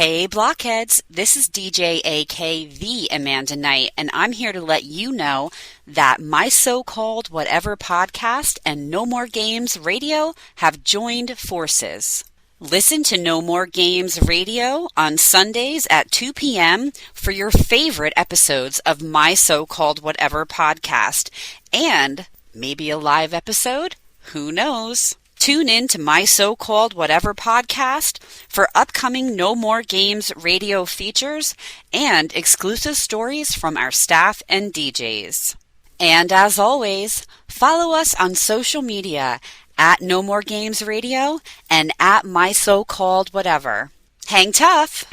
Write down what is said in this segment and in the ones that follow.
Hey Blockheads, this is DJ AK the Amanda Knight, and I'm here to let you know that my so-called whatever podcast and No More Games Radio have joined forces. Listen to No More Games Radio on Sundays at 2 p.m. for your favorite episodes of my so-called whatever podcast, and maybe a live episode? Who knows? Tune in to my so-called whatever podcast for upcoming No More Games radio features and exclusive stories from our staff and DJs. And as always, follow us on social media at No More Games Radio and at my so-called whatever. Hang tough!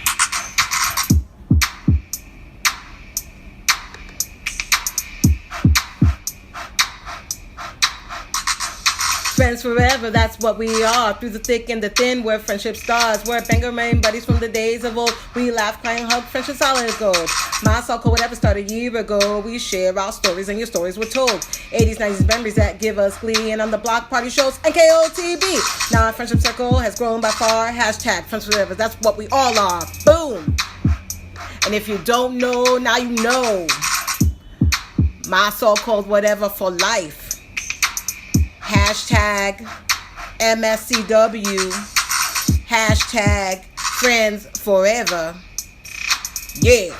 Friends forever, that's what we are. Through the thick and the thin, we're friendship stars. We're banger main buddies from the days of old. We laugh, cry, and hug, friendship solid gold. My so-called whatever started a year ago. We share our stories and your stories were told. 80s, 90s memories that give us glee. And on the block party shows, NKOTB. Now our friendship circle has grown by far. Hashtag friends forever, that's what we all are. Boom! And if you don't know, now you know. My so-called whatever for life. Hashtag MSCW. Hashtag friends forever. Yeah.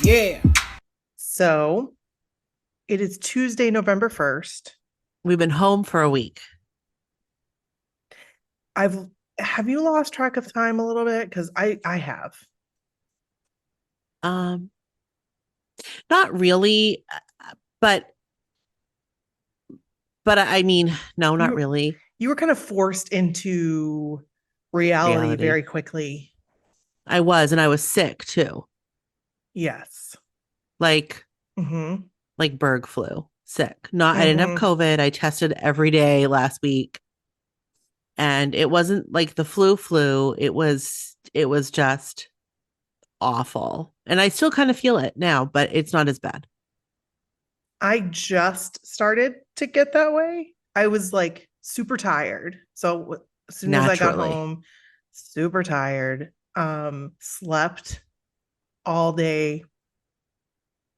Yeah. So it is Tuesday, November 1st. We've been home for a week. Have you lost track of time a little bit? Because I have. Not really, but I mean, no, not really. You were kind of forced into reality very quickly. I was, and I was sick too. Yes. Like bird flu, sick. I didn't have COVID. I tested every day last week. And it wasn't like the flu. It was just awful. And I still kind of feel it now, but it's not as bad. I just started to get that way. I was like super tired. So as soon as I got home, super tired, slept all day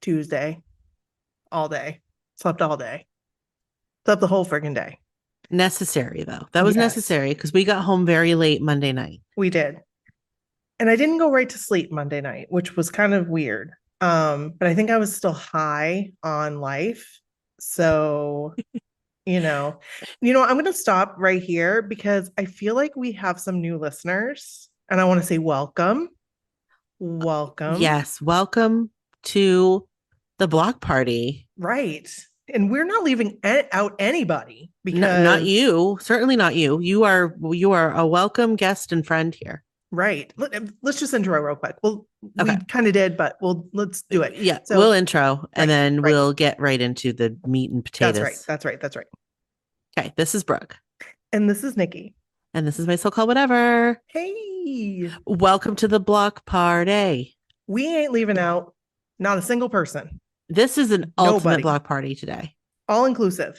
Tuesday, all day, slept all day, slept the whole friggin' day. Necessary though. That was necessary because we got home very late Monday night. We did. And I didn't go right to sleep Monday night, which was kind of weird. But I think I was still high on life. So, I'm going to stop right here because I feel like we have some new listeners and I want to say welcome. Welcome. Yes. Welcome to the block party. Right. And we're not leaving out anybody because not you. Certainly not you. You are a welcome guest and friend here. Right. Let's just intro real quick. We kind of did, but let's do it. Yeah. So, we'll intro and then we'll get right into the meat and potatoes. That's right. Okay. This is Brooke. And this is Nikki. And this is my so-called whatever. Hey. Welcome to the block party. We ain't leaving out not a single person. This is an ultimate block party today. All inclusive.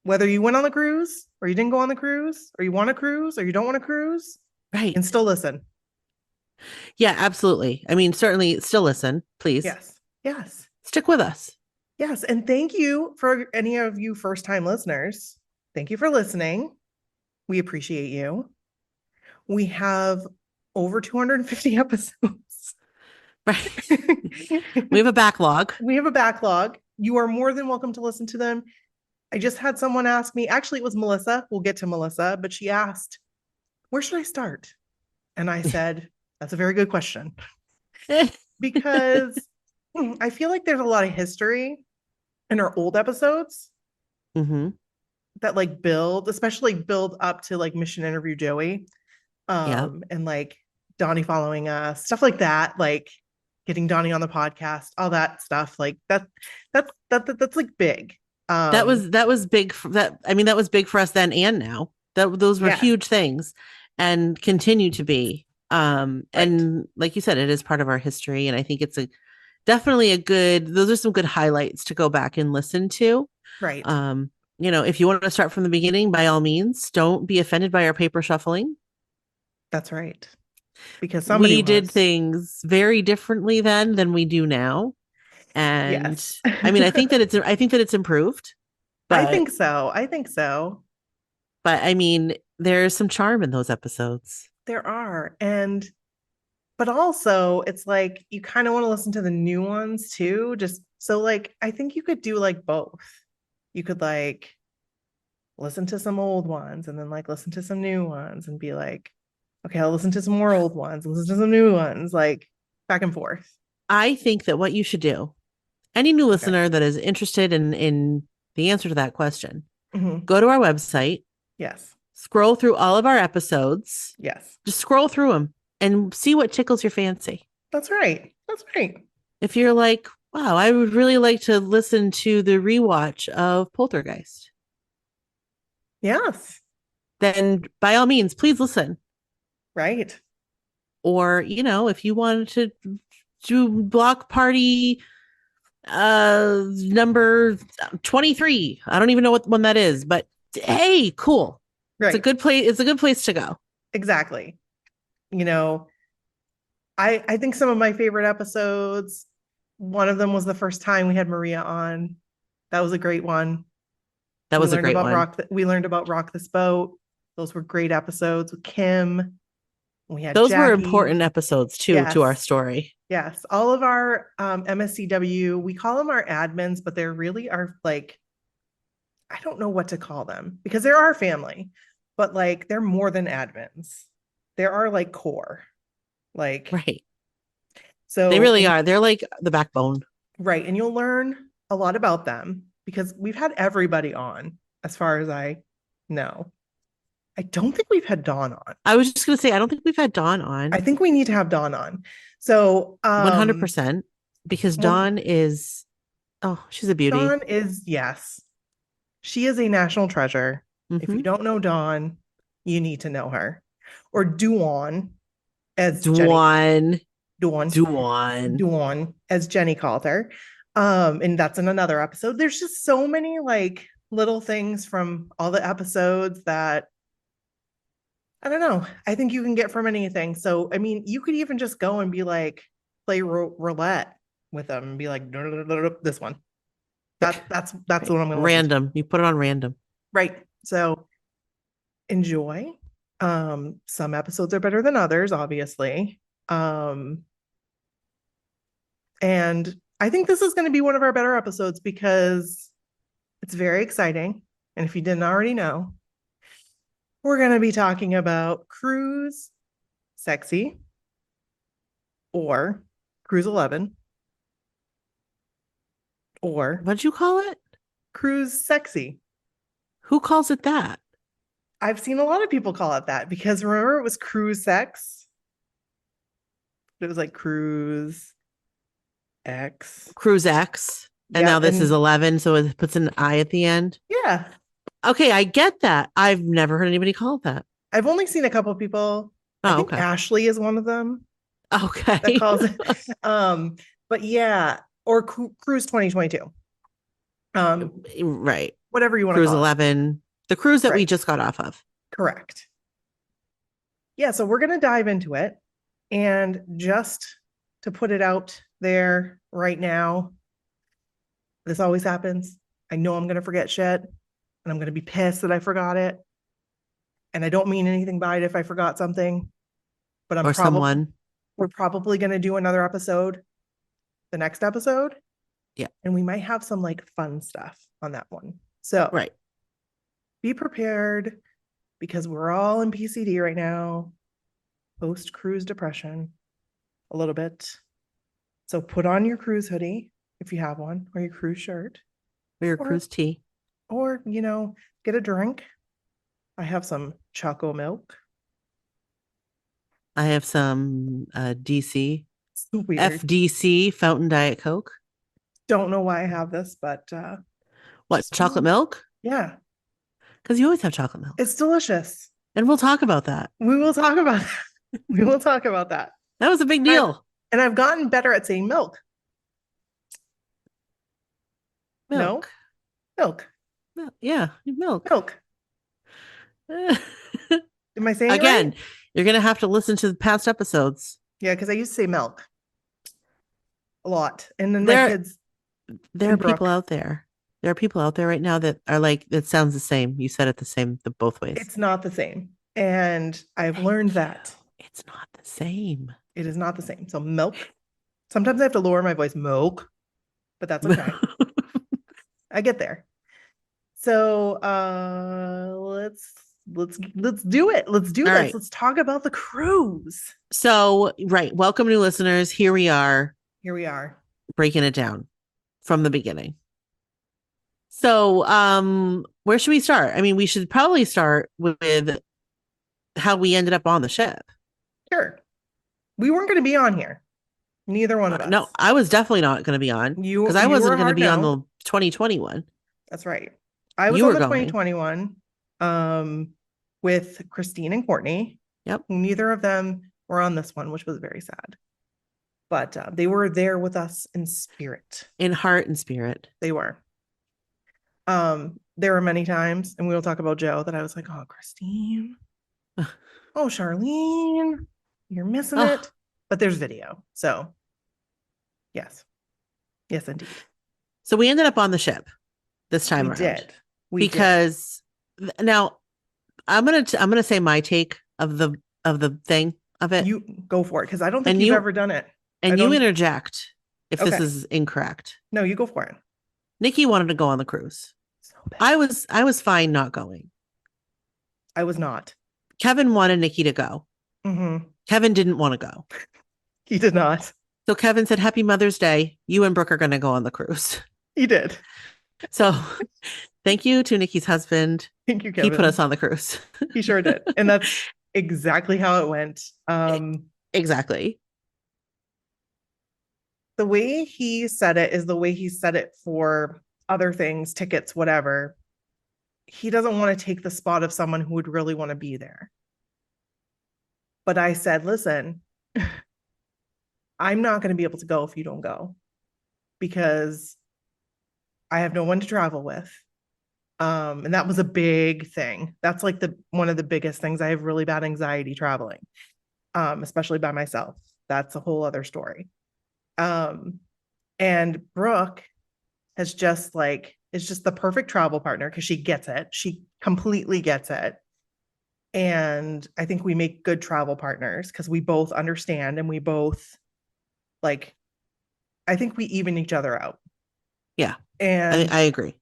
Whether you went on the cruise or you didn't go on the cruise or you want to cruise or you don't want to cruise. Right. And still listen. Yeah, absolutely. I mean, certainly still listen, please. Yes. Stick with us. Yes. And thank you for any of you first-time listeners. Thank you for listening. We appreciate you. We have over 250 episodes. Right. We have a backlog. You are more than welcome to listen to them. I just had someone ask me, actually, it was Melissa. We'll get to Melissa, but she asked, where should I start? And I said, that's a very good question. Because I feel like there's a lot of history in our old episodes that especially build up to like Mission Interview Joey. And like Donnie following us, stuff like that, like getting Donnie on the podcast, all that stuff. Like that's like big. That was big that was big for us then and now. Those were huge things and continue to be. And like you said, it is part of our history. And I think it's those are some good highlights to go back and listen to. Right. if you want to start from the beginning, by all means, don't be offended by our paper shuffling. That's right. Because we did things very differently then than we do now. And yes. I mean, I think that it's improved. But, I think so. But I mean, there's some charm in those episodes. There are. But also it's like you kind of want to listen to the new ones too. Just so like I think you could do like both. You could like listen to some old ones and then like listen to some new ones and be like, okay, I'll listen to some more old ones, listen to some new ones, like back and forth. I think that what you should do, any new listener that is interested in the answer to that question, go to our website. Yes. Scroll through all of our episodes. Yes. Just scroll through them and see what tickles your fancy. That's right. If you're like, wow, I would really like to listen to the rewatch of Poltergeist. Yes. Then by all means, please listen. Right. Or, if you wanted to do Block Party number 23. I don't even know what one that is, but hey, cool. Right. It's a good place to go. Exactly. I think some of my favorite episodes, one of them was the first time we had Maria on. That was a great one. That was a great one. We learned about Rock This Boat. Those were great episodes with Kim. We had those Jackie. were important episodes too, to our story. Yes. All of our MSCW, we call them our admins, but they're really our like, I don't know what to call them because they're our family, but like they're more than admins. They're our like core. Like, right. So they really are. They're like the backbone. Right. And you'll learn a lot about them because we've had everybody on, as far as I know. I don't think we've had Dawn on. I was just going to say, I don't think we've had Dawn on. I think we need to have Dawn on. So 100%, because Dawn is, she's a beauty. Dawn is, yes. She is a national treasure. If you don't know Dawn, you need to know her. Or Duan, as Duan, as Jenny called her. And that's in another episode. There's just so many like little things from all the episodes that I don't know. I think you can get from anything. So, I mean, you could even just go and be like, play roulette with them and be like, this one. That's right. What I'm going to random. You put it on random. Right. So enjoy. Some episodes are better than others, obviously. And I think this is going to be one of our better episodes because it's very exciting. And if you didn't already know, we're going to be talking about Cruise Sexy or Cruise 11 or what'd you call it? Cruise Sexy. Who calls it that? I've seen a lot of people call it that because remember it was Cruise Sex. It was like Cruise X. And now this is 11, so it puts an I at the end. Yeah. Okay, I get that. I've never heard anybody call it that. I've only seen a couple of people. I think Ashley is one of them. Okay. That calls it. But yeah, or Cruise 2022. Right. Whatever you want to call Cruise 11. The cruise that we just got off of. Correct. Yeah, so we're going to dive into it. And just to put it out there right now, this always happens. I know I'm going to forget shit. And I'm going to be pissed that I forgot it. And I don't mean anything by it if I forgot something. But we're probably going to do another episode. The next episode. Yeah. And we might have some like fun stuff on that one. So be prepared because we're all in PCD right now. Post-cruise depression. A little bit. So put on your cruise hoodie if you have one. Or your cruise shirt. Or your cruise tee. Or, get a drink. I have some Choco Milk. I have some DC. Weird. FDC Fountain Diet Coke. Don't know why I have this, but... what, chocolate milk? Yeah. Because you always have chocolate milk. It's delicious. And we'll talk about that. We will talk about that. We will talk about that. That was a big deal. And I've gotten better at saying milk. Milk. No? Milk. Yeah, milk. Milk. Am I saying Again, it right? you're going to have to listen to the past episodes. Yeah, because I used to say milk a lot. And then my kids. There are people out there. There are people out there right now that are like, it sounds the same. You said it the same both ways. It's not the same. And I've learned that. It's not the same. It is not the same. So milk. Sometimes I have to lower my voice, milk, but that's okay. I get there. So let's do it. Let's do this. Right. Let's talk about the cruise. So, right. Welcome, new listeners. Here we are. Breaking it down from the beginning. So, where should we start? I mean, we should probably start with how we ended up on the ship. Sure. We weren't going to be on here. Neither one of us. No, I was definitely not going to be on because I wasn't going to be on the 2021. That's right. I was on the 2021 with Christine and Courtney. Yep. Neither of them were on this one, which was very sad. But they were there with us in spirit. In heart and spirit. They were. There were many times, and we'll talk about Joe, that I was like, oh, Christine. Oh, Charlene. You're missing it. But there's video. So, yes. Yes, indeed. So we ended up on the ship this time around. We did. Now I'm gonna say my take of the thing of it. You go for it, because I don't think you've ever done it. And you interject if this is incorrect. No, you go for it. Nikki wanted to go on the cruise. So bad. I was fine not going. I was not. Kevin wanted Nikki to go. Mm-hmm. Kevin didn't want to go. He did not. So Kevin said, Happy Mother's Day. You and Brooke are going to go on the cruise. He did. So thank you to Nikki's husband. Thank you, Kevin. He put us on the cruise. He sure did. And that's exactly how it went. Exactly. The way he said it is the way he said it for other things, tickets, whatever. He doesn't want to take the spot of someone who would really want to be there. But I said, listen, I'm not going to be able to go if you don't go, because I have no one to travel with. And that was a big thing. That's like one of the biggest things. I have really bad anxiety traveling, especially by myself. That's a whole other story. And Brooke is just the perfect travel partner, because she gets it. She completely gets it. And I think we make good travel partners because we both understand, and we both I think we even each other out. Yeah. And I agree.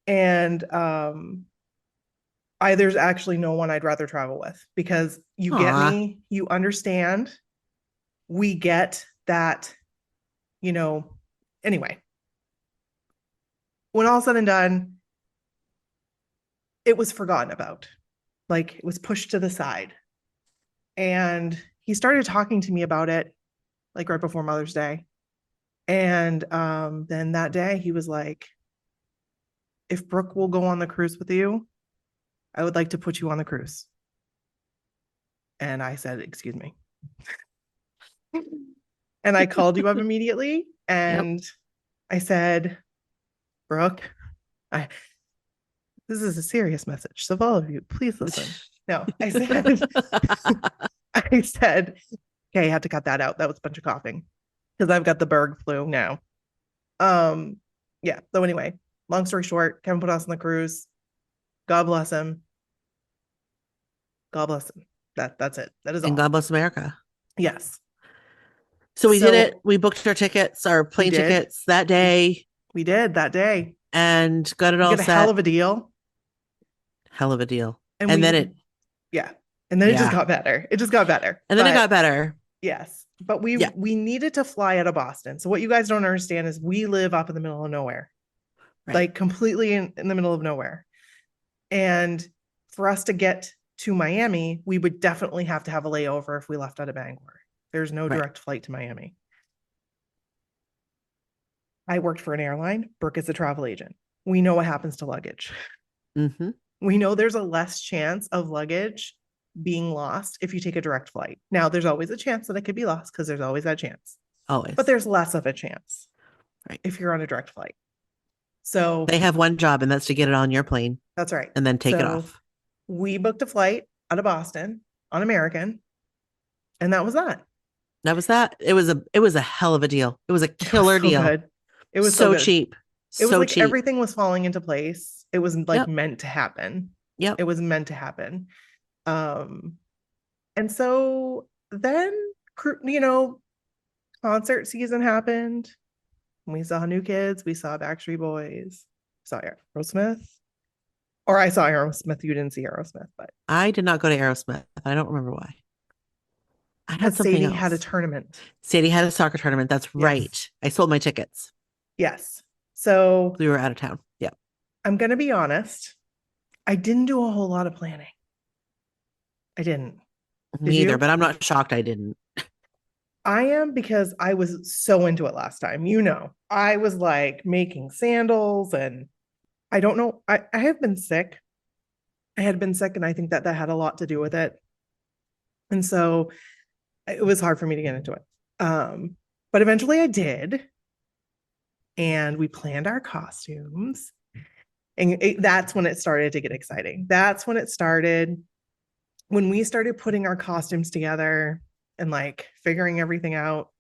And there's actually no one I'd rather travel with, because you get me, you understand, we get that, anyway. When all said and done, it was forgotten about. It was pushed to the side. And he started talking to me about it right before Mother's Day. And then that day he was like, if Brooke will go on the cruise with you, I would like to put you on the cruise. And I said, excuse me. And I called you up immediately. And I said, Brooke, this is a serious message. So all of you, please listen. No, I said, okay, I had to cut that out. That was a bunch of coughing, because I've got the Berg flu now. Yeah. So anyway, long story short, Kevin put us on the cruise. God bless him. God bless him. That's it. That is all. And God bless America. Yes. So we did it. We booked our tickets, our plane tickets that day. We did that day. And got it all set. Hell of a deal. Hell of a deal. And then it just got better. It just got better. And then it got better. Yes. But we needed to fly out of Boston. So what you guys don't understand is we live up in the middle of nowhere. Right. Completely in the middle of nowhere. And for us to get to Miami, we would definitely have to have a layover if we left out of Bangor. There's no direct flight to Miami. I worked for an airline. Brooke is a travel agent. We know what happens to luggage. Mm-hmm. We know there's a less chance of luggage being lost if you take a direct flight. Now, there's always a chance that it could be lost, because there's always that chance. Always. But there's less of a chance if you're on a direct flight. So they have one job, and that's to get it on your plane. That's right. And then take it off. We booked a flight out of Boston on American, and that was that. That was that. It was a hell of a deal. It was a killer deal. Good. It was so cheap. It was so like cheap. everything was falling into place. It was like meant to happen. Yep. It was meant to happen. And so then, concert season happened. We saw New Kids. We saw Backstreet Boys. Saw Aerosmith. Or I saw Aerosmith. You didn't see Aerosmith, but I did not go to Aerosmith. I don't remember why. I had something Sadie else. had a tournament. Sadie had a soccer tournament. That's right. I sold my tickets. Yes. So we were out of town. Yeah. I'm going to be honest. I didn't do a whole lot of planning. I didn't. Me either, but I'm not shocked I didn't. I am, because I was so into it last time. I was like making sandals, and I don't know. I have been sick. I had been sick, and I think that had a lot to do with it. And so it was hard for me to get into it. But eventually I did. And we planned our costumes. And that's when it started to get exciting. That's when it started. When we started putting our costumes together and like figuring everything out,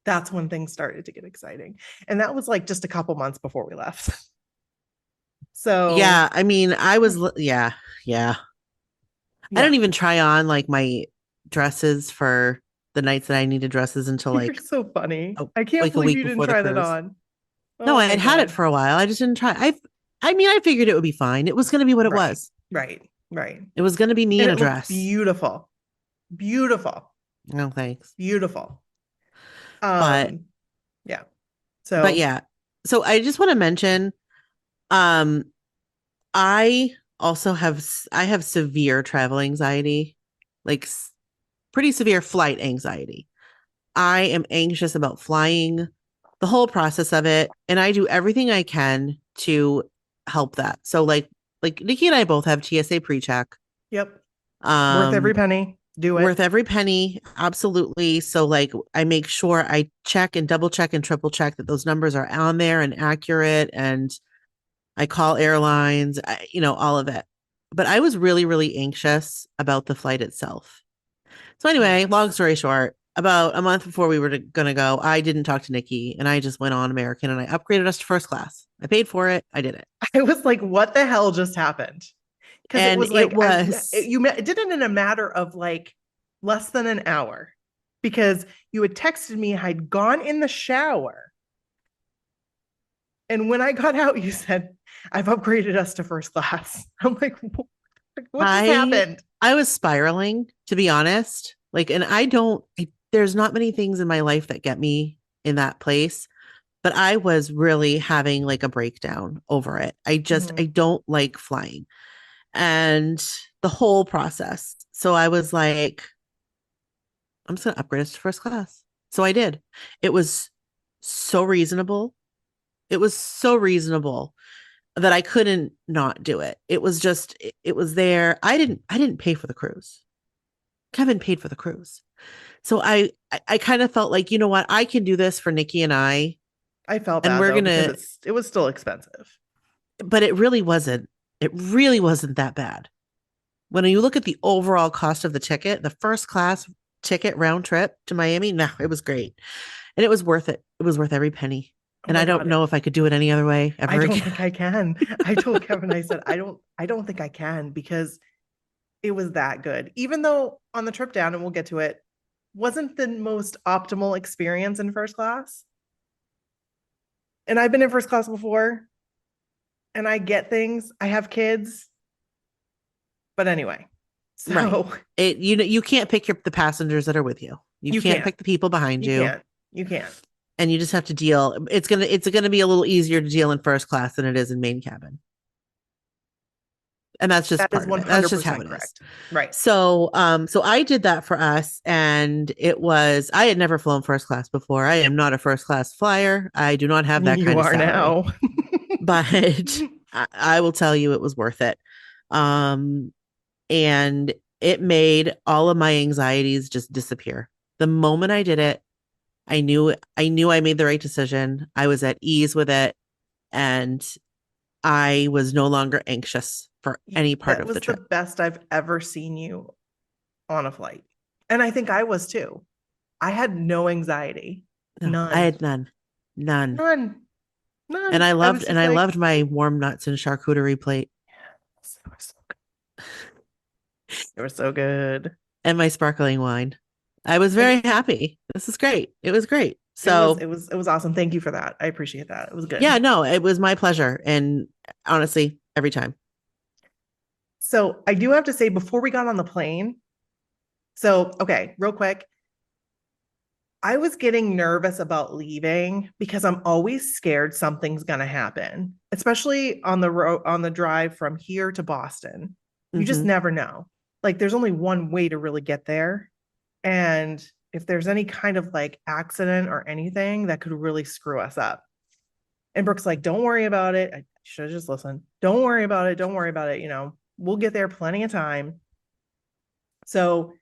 that's when things started to get exciting. And that was like just a couple months before we left. So yeah, I mean, I was yeah. I don't even try on like my dresses for the nights that I needed dresses until like. You're so funny. I can't believe you didn't try that on. No, I had had it for a while. I just didn't try. I figured it would be fine. It was going to be what it was. Right. It was going to be me in a dress. Beautiful. No, thanks. Beautiful. But yeah. So I just want to mention, I also have severe travel anxiety, like pretty severe flight anxiety. I am anxious about flying, the whole process of it, and I do everything I can to help that. So like Nikki and I both have TSA PreCheck. Yep. Worth every penny. Do it. Worth every penny. Absolutely. So like I make sure I check and double check and triple check that those numbers are on there and accurate. And I call airlines, all of it. But I was really, really anxious about the flight itself. So anyway, long story short, about a month before we were going to go, I didn't talk to Nikki, and I just went on American, and I upgraded us to first class. I paid for it. I did it. I was like, what the hell just happened? Because it was like, you did it in a matter of like less than an hour, because you had texted me, I'd gone in the shower. And when I got out, you said, I've upgraded us to first class. I'm like, what just happened? I was spiraling, to be honest. Like, and there's not many things in my life that get me in that place, but I was really having like a breakdown over it. I don't like flying and the whole process. So I was like, I'm just going to upgrade us to first class. So I did. It was so reasonable. It was so reasonable that I couldn't not do it. It was just, it was there. I didn't pay for the cruise. Kevin paid for the cruise. So I kind of felt like, you know what, I can do this for Nikki and I. I felt bad, because it was still expensive. But it really wasn't. It really wasn't that bad. When you look at the overall cost of the ticket, the first class ticket round trip to Miami, no, it was great. And it was worth it. It was worth every penny. And I don't know if I could do it any other way ever again. I don't think I can. I told Kevin, I said, I don't think I can, because it was that good. Even though on the trip down, and we'll get to it, wasn't the most optimal experience in first class. And I've been in first class before, and I get things. I have kids. But anyway, so you can't pick the passengers that are with you. You can't pick the people behind you. You can't. And you just have to deal. It's gonna be a little easier to deal in first class than it is in main cabin. And that's just part of it. That's just how it is. Right. So I did that for us, and I had never flown first class before. I am not a first class flyer. I do not have that kind of salary. You are now. But I will tell you, it was worth it. And it made all of my anxieties just disappear. The moment I did it, I knew I made the right decision. I was at ease with it. And I was no longer anxious for any part of the trip. That was the best I've ever seen you on a flight. And I think I was too. I had no anxiety. No, None. I had none. And I loved my warm nuts and charcuterie plate. They were so good. They were so good. And my sparkling wine. I was very happy. This is great. It was great. So it was awesome. Thank you for that. I appreciate that. It was good. Yeah, no, it was my pleasure. And honestly, every time. So I do have to say, before we got on the plane, okay, real quick. I was getting nervous about leaving because I'm always scared something's going to happen, especially on the drive from here to Boston. You just never know. Like, there's only one way to really get there. And if there's any kind of like accident or anything, that could really screw us up. And Brooke's like, don't worry about it. I should have just listened. Don't worry about it. Don't worry about it. You know, we'll get there plenty of time. So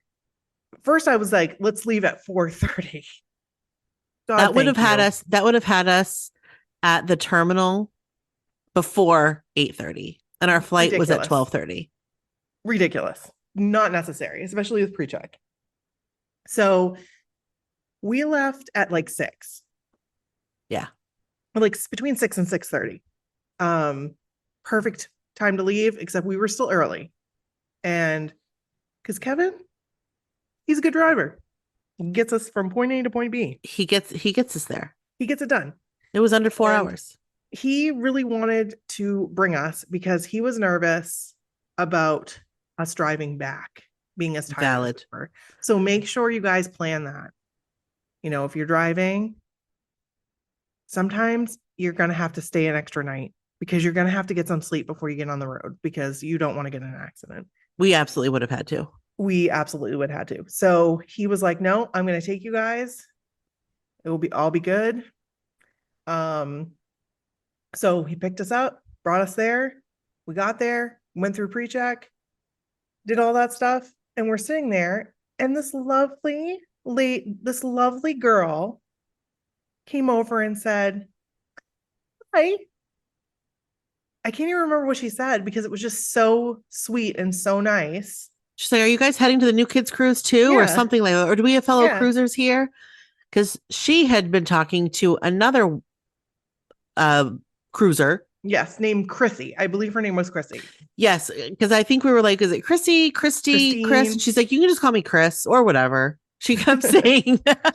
first I was like, let's leave at 4:30. That would have had us at the terminal before 8:30. And our flight was at 12:30. Ridiculous. Not necessary, especially with pre-check. So we left at like 6. Yeah. Like between 6 and 6:30. Perfect time to leave, except we were still early. And because Kevin, he's a good driver. He gets us from point A to point B. He gets us there. He gets it done. It was under 4 hours. He really wanted to bring us because he was nervous about us driving back, being as tired. Valid. As we were. So make sure you guys plan that. You know, if you're driving, sometimes you're going to have to stay an extra night because you're going to have to get some sleep before you get on the road because you don't want to get in an accident. We absolutely would have had to. We absolutely would have to. So he was like, no, I'm going to take you guys. It will all be good. So he picked us up, brought us there. We got there, went through pre-check, did all that stuff. And we're sitting there and this lovely girl came over and said, hi. I can't even remember what she said because it was just so sweet and so nice. She's like, are you guys heading to the New Kids Cruise too? Or something like that? Or do we have fellow cruisers here? Because she had been talking to another cruiser. Yes, named Chrissy. I believe her name was Chrissy. Yes, because I think we were like, is it Chrissy, Christy, Chris? And she's like, you can just call me Chris or whatever. She kept saying,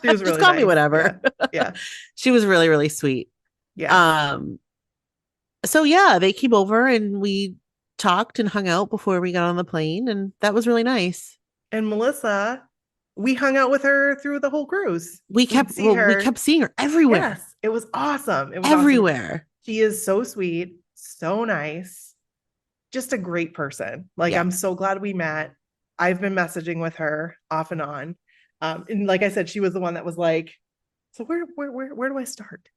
she was really just call me whatever. Yeah. She was really, really sweet. Yeah. So yeah, they came over and we talked and hung out before we got on the plane, and that was really nice. And Melissa, we hung out with her through the whole cruise. We kept seeing her everywhere. Yes, it was awesome. It was everywhere. Awesome. She is so sweet, so nice, just a great person. Like, I'm so glad we met. I've been messaging with her off and on. And like I said, she was the one that was like, so where do I start?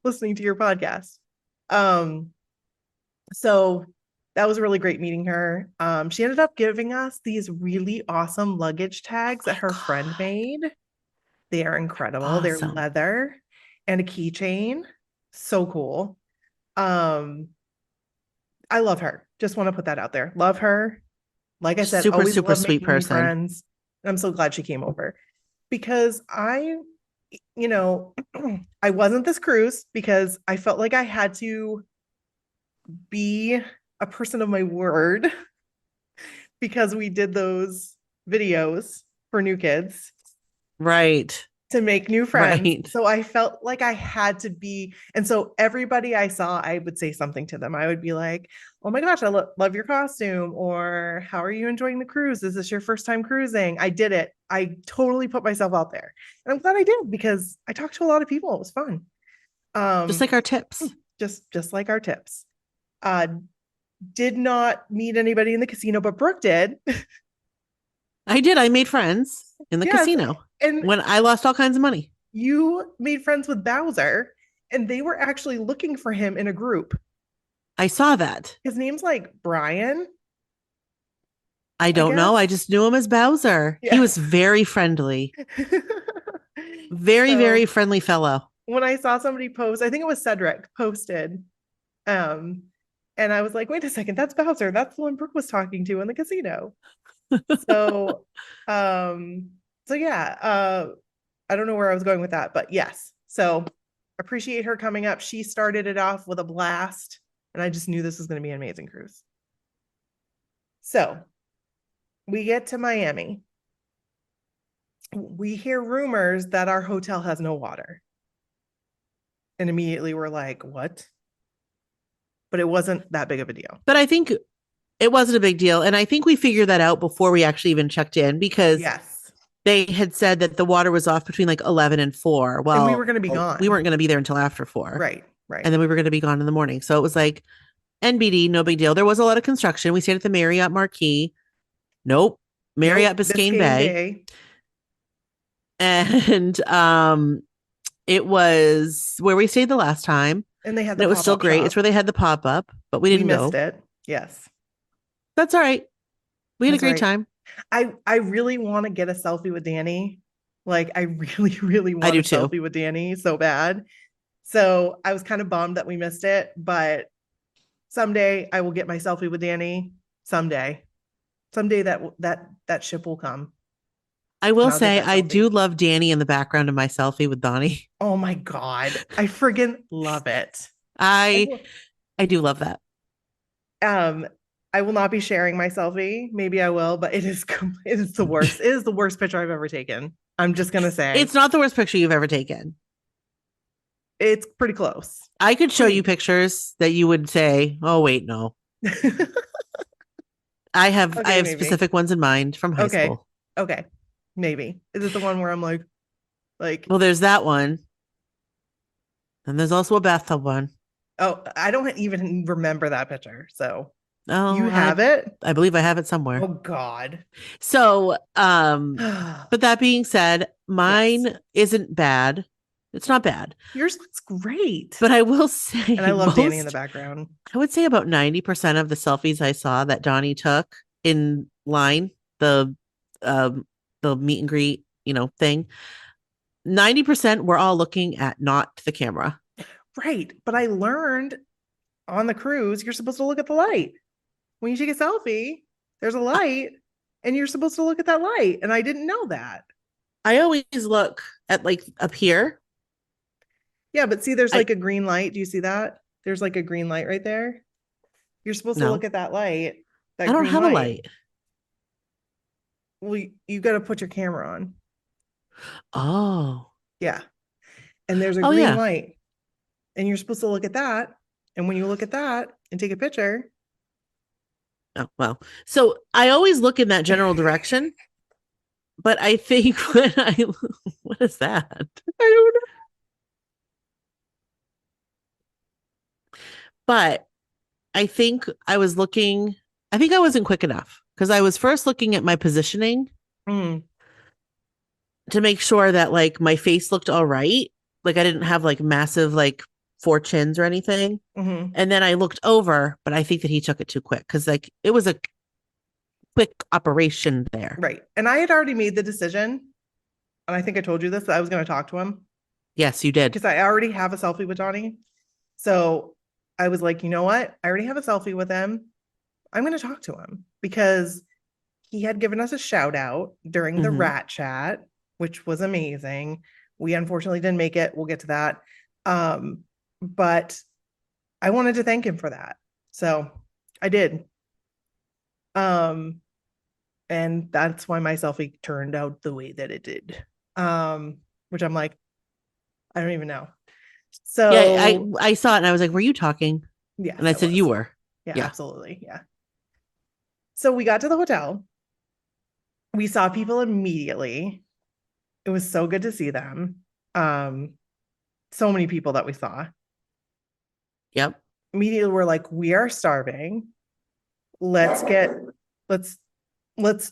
Listening to your podcast. So that was really great meeting her. She ended up giving us these really awesome luggage tags that her friend made. They are incredible. Awesome. They're leather and a keychain. So cool. I love her. Just want to put that out there. Love her. Like I said, super sweet person. Friends. I'm so glad she came over because I wasn't this cruise because I felt like I had to be a person of my word because we did those videos for New Kids. Right. To make new friends. Right. So I felt like I had to be. And so everybody I saw, I would say something to them. I would be like, oh my gosh, I love your costume. Or how are you enjoying the cruise? Is this your first time cruising? I did it. I totally put myself out there. And I'm glad I did because I talked to a lot of people. It was fun. Just like our tips. Just like our tips. Did not meet anybody in the casino, but Brooke did. I did. I made friends in the casino. And when I lost all kinds of money. You made friends with Bowser, and they were actually looking for him in a group. I saw that. His name's like Brian. I don't know. I just knew him as Bowser. Yeah. He was very friendly. Very friendly fellow. When I saw somebody post, I think it was Cedric posted And I was like, wait a second, that's Bowser. That's the one Brooke was talking to in the casino. So, yeah, I don't know where I was going with that, but yes. So appreciate her coming up. She started it off with a blast, and I just knew this was going to be an amazing cruise. So we get to Miami. We hear rumors that our hotel has no water. And immediately we're like, what? But it wasn't that big of a deal. But I think it wasn't a big deal. And I think we figured that out before we actually even checked in, because they had said that the water was off between like 11 and 4. Well, and we were going to be gone. We weren't going to be there until after 4. Right. And then we were going to be gone in the morning. So it was like NBD, no big deal. There was a lot of construction. We stayed at the Marriott Marquis. Nope. Marriott Biscayne Bay. And it was where we stayed the last time. And they had it was still great. Shop. It's where they had the pop-up, but we didn't missed it. Yes. That's all right. We had a great time. I really want to get a selfie with Danny. Like, I really, really want a selfie with Danny so bad. So I was kind of bummed that we missed it, but someday I will get my selfie with Danny. Someday that ship will come. I will say I do love Danny in the background of my selfie with Donnie. Oh my God. I friggin' love it. I do love that. I will not be sharing my selfie. Maybe I will, but it is the worst. It is the worst picture I've ever taken. I'm just going to say. It's not the worst picture you've ever taken. It's pretty close. I could show you pictures that you would say, oh, wait, no. I have specific ones in mind from high school. Okay. Maybe. Is it the one where I'm like, well, there's that one. And there's also a bathtub one. Oh, I don't even remember that picture. So you have it? I believe I have it somewhere. Oh God. So, but that being said, mine isn't bad. It's not bad. Yours looks great. But I will say, and I love Danny in the background. I would say about 90% of the selfies I saw that Donnie took in line, the meet and greet, thing, 90% we're all looking at not the camera. Right. But I learned on the cruise, you're supposed to look at the light. When you take a selfie, there's a light and you're supposed to look at that light. And I didn't know that. I always look at like up here. Yeah, but see, there's like a green light. Do you see that? There's like a green light right there. You're supposed to look at that light. I don't have a light. Well, you got to put your camera on. Oh. Yeah. And there's a green light. And you're supposed to look at that. And when you look at that and take a picture. Oh, well. So I always look in that general direction. But I think what is that? I don't know. But I think I wasn't quick enough because I was first looking at my positioning to make sure that like my face looked all right. Like I didn't have like massive like 4 chins or anything. Mm-hmm. And then I looked over, but I think that he took it too quick because like it was a quick operation there. Right. And I had already made the decision. And I think I told you this, that I was going to talk to him. Yes, you did. Because I already have a selfie with Donnie. So I was like, you know what? I already have a selfie with him. I'm going to talk to him because he had given us a shout out during the rat chat, which was amazing. We unfortunately didn't make it. We'll get to that. But I wanted to thank him for that. So I did. And that's why my selfie turned out the way that it did. Which I'm like, I don't even know. So yeah, I saw it and I was like, were you talking? Yeah. And I said, you were. Yeah, absolutely. Yeah. So we got to the hotel. We saw people immediately. It was so good to see them. So many people that we saw. Yep. Immediately we're like, we are starving. Let's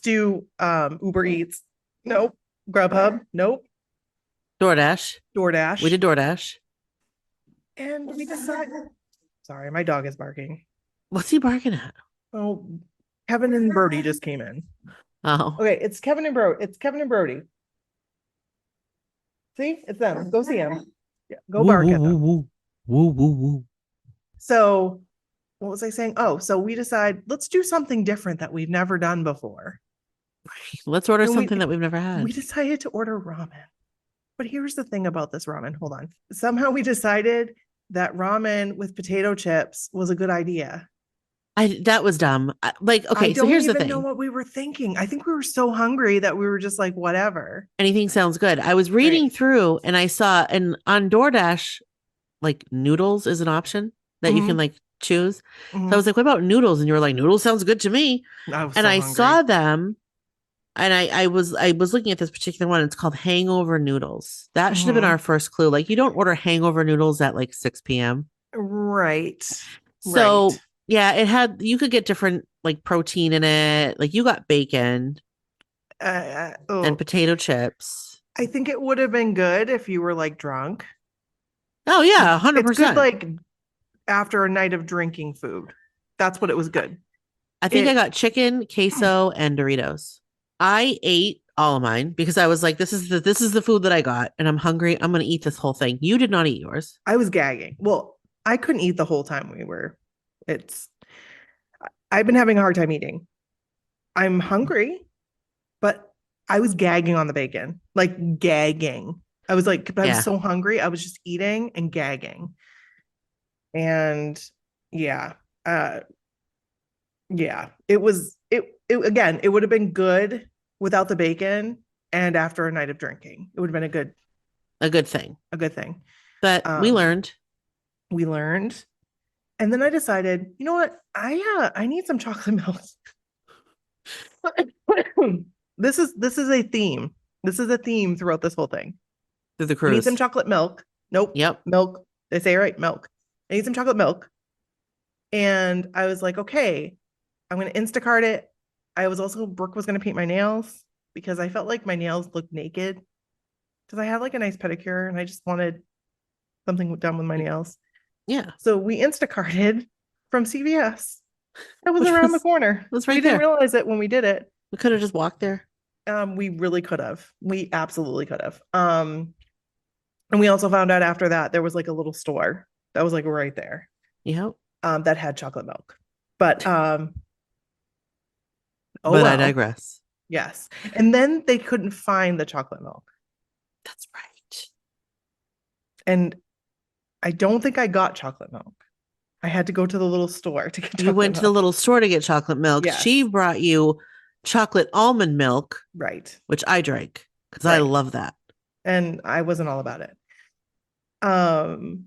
do Uber Eats. Nope. Grubhub. Nope. DoorDash. We did DoorDash. And we decided. Sorry, my dog is barking. What's he barking at? Oh, Kevin and Brody just came in. Oh. Okay, it's Kevin and Brody. See? It's them. Go see them. Yeah, go bark at them. Woo. So what was I saying? Oh, so we decide, let's do something different that we've never done before. Let's order something that we've never had. We decided to order ramen. But here's the thing about this ramen. Hold on. Somehow we decided that ramen with potato chips was a good idea. That was dumb. Okay, so here's the thing. I don't even know what we were thinking. I think we were so hungry that we were just like, whatever. Anything sounds good. I was reading through and I saw, and on DoorDash, like noodles is an option that you can like choose. So I was like, what about noodles? And you were like, noodles sounds good to me. I saw them, and I was looking at this particular one. It's called hangover noodles. That should have been our first clue. Like, you don't order hangover noodles at like 6 p.m. Right. So yeah, you could get different like protein in it. Like, you got bacon and potato chips. I think it would have been good if you were like drunk. Oh yeah, 100%. It's good, like after a night of drinking food. That's what it was good. I think I got chicken, queso, and Doritos. I ate all of mine because I was like, this is the food that I got, and I'm hungry. I'm gonna eat this whole thing. You did not eat yours. I was gagging. Well, I couldn't eat the whole time I've been having a hard time eating. I'm hungry, but I was gagging on the bacon, like gagging. I was like, but I was so hungry. I was just eating and gagging. And it again, it would have been good without the bacon and after a night of drinking. It would have been a good thing. But we learned. And then I decided, you know what? I need some chocolate milk. This is a theme. This is a theme throughout this whole thing. Through the cruise. I need some chocolate milk. Nope. Yep. Milk. They say it right. Milk. I need some chocolate milk. And I was like, okay, I'm going to Instacart it. Brooke was going to paint my nails because I felt like my nails looked naked because I had like a nice pedicure and I just wanted something done with my nails. Yeah. So we Instacarted from CVS. That was around the corner. That's right. We didn't realize it when we did it. We could have just walked there. We really could have. We absolutely could have. And we also found out after that there was like a little store that was like right there. Yep. That had chocolate milk. But I digress. Yes. And then they couldn't find the chocolate milk. That's right. And I don't think I got chocolate milk. I had to go to the little store to get chocolate milk. You went to the little store to get chocolate milk. Yes. She brought you chocolate almond milk. Right. Which I drank because I love that. And I wasn't all about it. And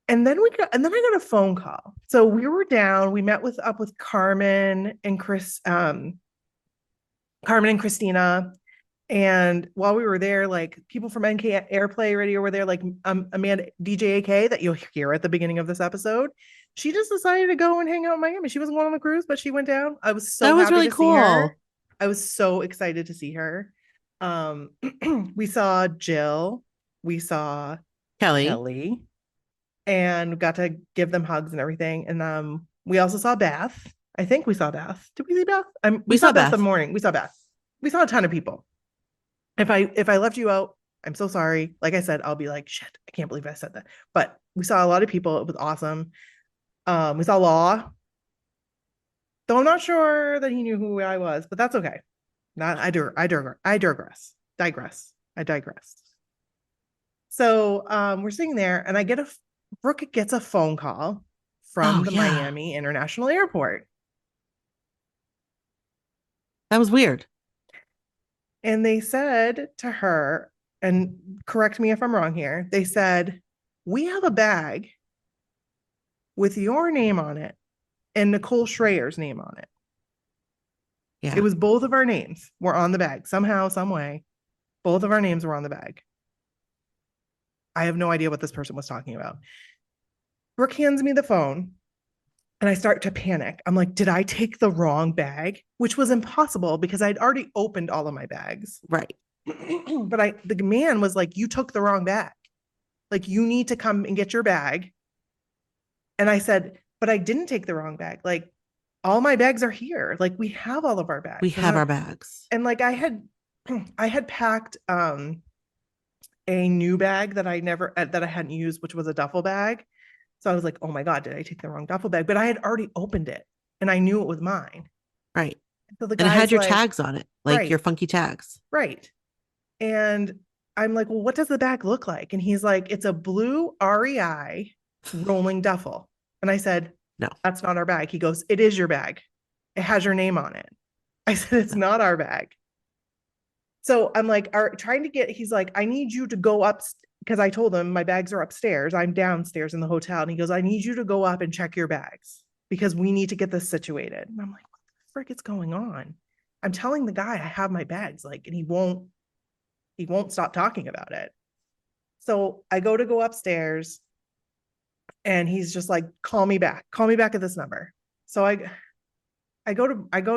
then I got a phone call. So we were down, we met up with Carmen and Christina. And while we were there, like people from NK Airplay Radio were there, like Amanda DJ AK that you'll hear at the beginning of this episode. She just decided to go and hang out in Miami. She wasn't going on the cruise, but she went down. I was so happy really to see her. I was so excited to see her. We saw Jill, we saw Kelly, and got to give them hugs and everything. And we also saw Beth. I think we saw Beth. Did we see Beth? We saw Beth in the morning. We saw Beth. We saw a ton of people. If I left you out, I'm so sorry. Like I said, I'll be like, shit, I can't believe I said that. But we saw a lot of people. It was awesome. We saw Law. Though I'm not sure that he knew who I was, but that's okay. I digress. So we're sitting there and Brooke gets a phone call from the Miami International Airport. That was weird. And they said to her, and correct me if I'm wrong here, they said, we have a bag with your name on it and Nicole Schreier's name on it. Yeah. It was both of our names were on the bag. Somehow, some way, both of our names were on the bag. I have no idea what this person was talking about. Brooke hands me the phone and I start to panic. I'm like, did I take the wrong bag? Which was impossible because I'd already opened all of my bags. Right. But the man was like, you took the wrong bag. Like, you need to come and get your bag. And I said, but I didn't take the wrong bag. Like, all my bags are here. Like, we have all of our bags. We have our bags. And like, I had packed a new bag that I hadn't used, which was a duffel bag. So I was like, oh my God, did I take the wrong duffel bag? But I had already opened it and I knew it was mine. Right. So the And it had your like, tags on it, like right, your funky tags. right. And I'm like, well, what does the bag look like? And he's like, it's a blue REI rolling duffel. And I said, no, that's not our bag. He goes, it is your bag. It has your name on it. I said, it's not our bag. So I'm like, trying to get, he's like, I need you to go up, because I told him my bags are upstairs. I'm downstairs in the hotel. And he goes, I need you to go up and check your bags because we need to get this situated. And I'm like, what the frick is going on? I'm telling the guy I have my bags, like, and he won't stop talking about it. So I go upstairs and he's just like, call me back at this number. So I go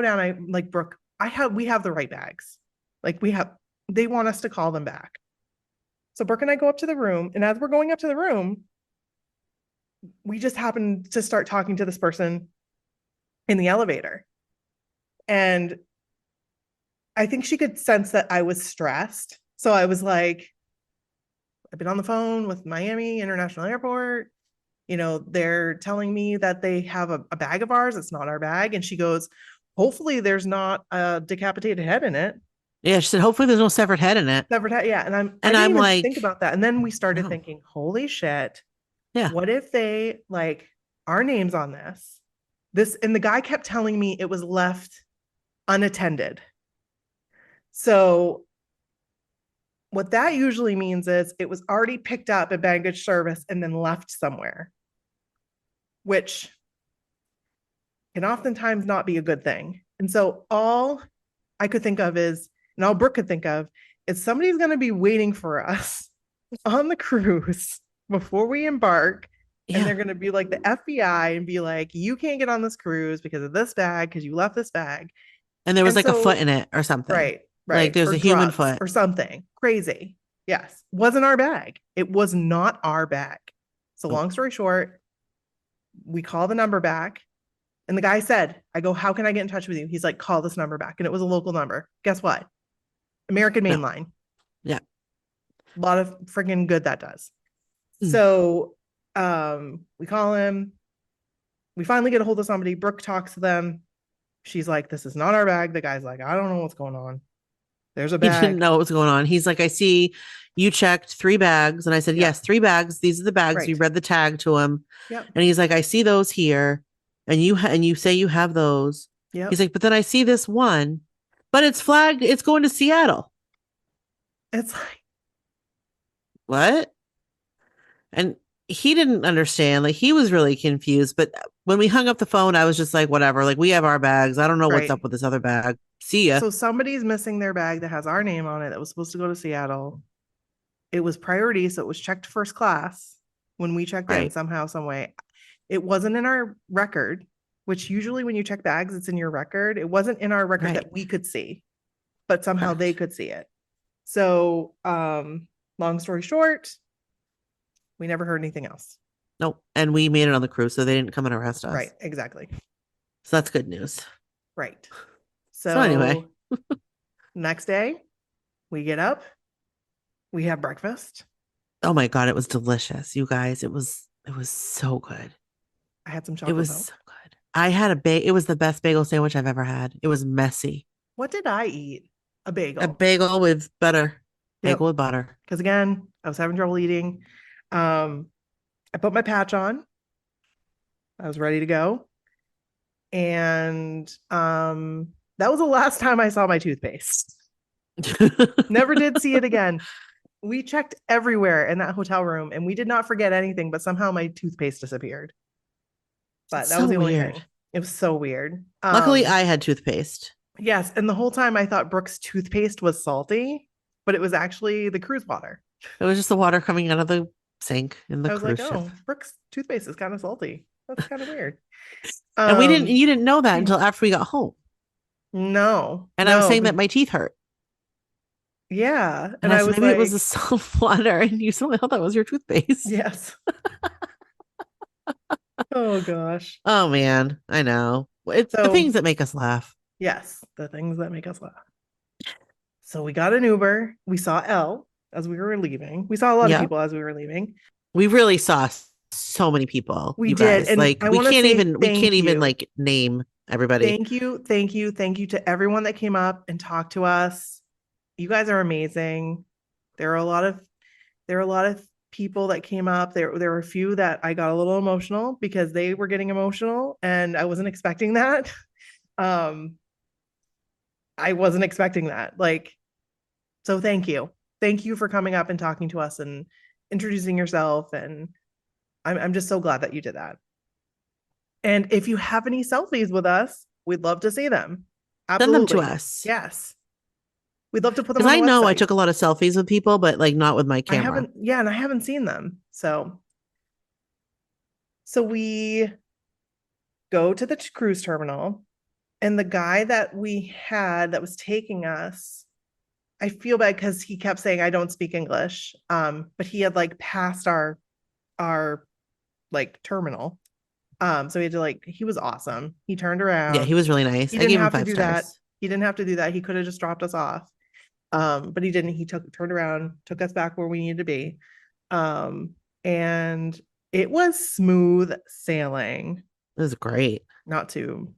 down, I'm like, Brooke, we have the right bags. Like they want us to call them back. So Brooke and I go up to the room, and as we're going up to the room, we just happen to start talking to this person in the elevator. And I think she could sense that I was stressed. So I was like, I've been on the phone with Miami International Airport. They're telling me that they have a bag of ours. It's not our bag. And she goes, hopefully there's not a decapitated head in it. Yeah, she said, hopefully there's no severed head in it. Severed head, yeah. And I didn't even like, think about that. And then we started thinking, holy shit. Yeah. What if they like our names on this? And the guy kept telling me it was left unattended. So what that usually means is it was already picked up at baggage service and then left somewhere, which can oftentimes not be a good thing. And so all I could think of is, and all Brooke could think of, is somebody's going to be waiting for us on the cruise before we embark. Yeah. And they're going to be like the FBI and be like, you can't get on this cruise because of this bag, because you left this bag. And there was like a foot in it or something. Right. Like there's a human foot or something crazy. Yes. Wasn't our bag. It was not our bag. So long story short, we call the number back. And the guy said, I go, how can I get in touch with you? He's like, call this number back. And it was a local number. Guess what? American Mainline. Yeah. A lot of freaking good that does. So we call him. We finally get a hold of somebody. Brooke talks to them. She's like, this is not our bag. The guy's like, I don't know what's going on. There's a bag. He didn't know what was going on. He's like, I see you checked 3 bags. And I said, yes, 3 bags. These are the bags. Right. We read the tag to him. Yep. And he's like, I see those here. And you say you have those. Yep. He's like, but then I see this one, but it's flagged. It's going to Seattle. It's like, what? And he didn't understand. Like, he was really confused. But when we hung up the phone, I was just like, whatever. Like, we have our bags. I don't know what's up with this other bag. See ya. So somebody's missing their bag that has our name on it that was supposed to go to Seattle. It was priority, so it was checked first class when we checked in somehow, some way. It wasn't in our record, which usually when you check bags, it's in your record. It wasn't in our record that we could see, but somehow they could see it. So long story short, we never heard anything else. Nope. And we made it on the cruise, so they didn't come and arrest us. Right, exactly. So that's good news. Right. So anyway. Next day, we get up, we have breakfast. Oh my God, it was delicious, you guys. It was so good. I had some chocolate. It was so good. I had it was the best bagel sandwich I've ever had. It was messy. What did I eat? A bagel. A bagel with butter. Bagel with butter. Because again, I was having trouble eating. I put my patch on. I was ready to go. And that was the last time I saw my toothpaste. Never did see it again. We checked everywhere in that hotel room and we did not forget anything, but somehow my toothpaste disappeared. But that was the only thing. It was so weird. Luckily, I had toothpaste. Yes. And the whole time I thought Brooke's toothpaste was salty, but it was actually the cruise water. It was just the water coming out of the sink in the cruise ship. Oh, Brooke's toothpaste is kind of salty. That's kind of weird. And you didn't know that until after we got home. No. And I was saying that my teeth hurt. Yeah. And I was maybe it was the salt water and you suddenly thought that was your toothpaste. Yes. Oh gosh. Oh man. I know. It's the things that make us laugh. Yes. The things that make us laugh. So we got an Uber. We saw Elle as we were leaving. We saw a lot of people as we were leaving. We really saw so many people. We you did. guys. And like I we wanna can't say even you. like name everybody. Thank you to everyone that came up and talked to us. You guys are amazing. There are a lot of people that came up. There were a few that I got a little emotional because they were getting emotional and I wasn't expecting that. I wasn't expecting that. Like, so thank you. Thank you for coming up and talking to us and introducing yourself. And I'm just so glad that you did that. And if you have any selfies with us, we'd love to see them. Absolutely. Send them to us. Yes. We'd love to put them on on the I know website. I took a lot of selfies with people, but like not with my camera. And I haven't seen them. So we go to the cruise terminal, and the guy that we had that was taking us, I feel bad because he kept saying I don't speak English. But he had like passed our like terminal. So he had to he was awesome. He turned around. Yeah, he was really nice. He I didn't gave him have to 5 do stars. that. He didn't have to do that. He could have just dropped us off. But he didn't. He turned around, took us back where we needed to be. And it was smooth sailing. It was great. Not to,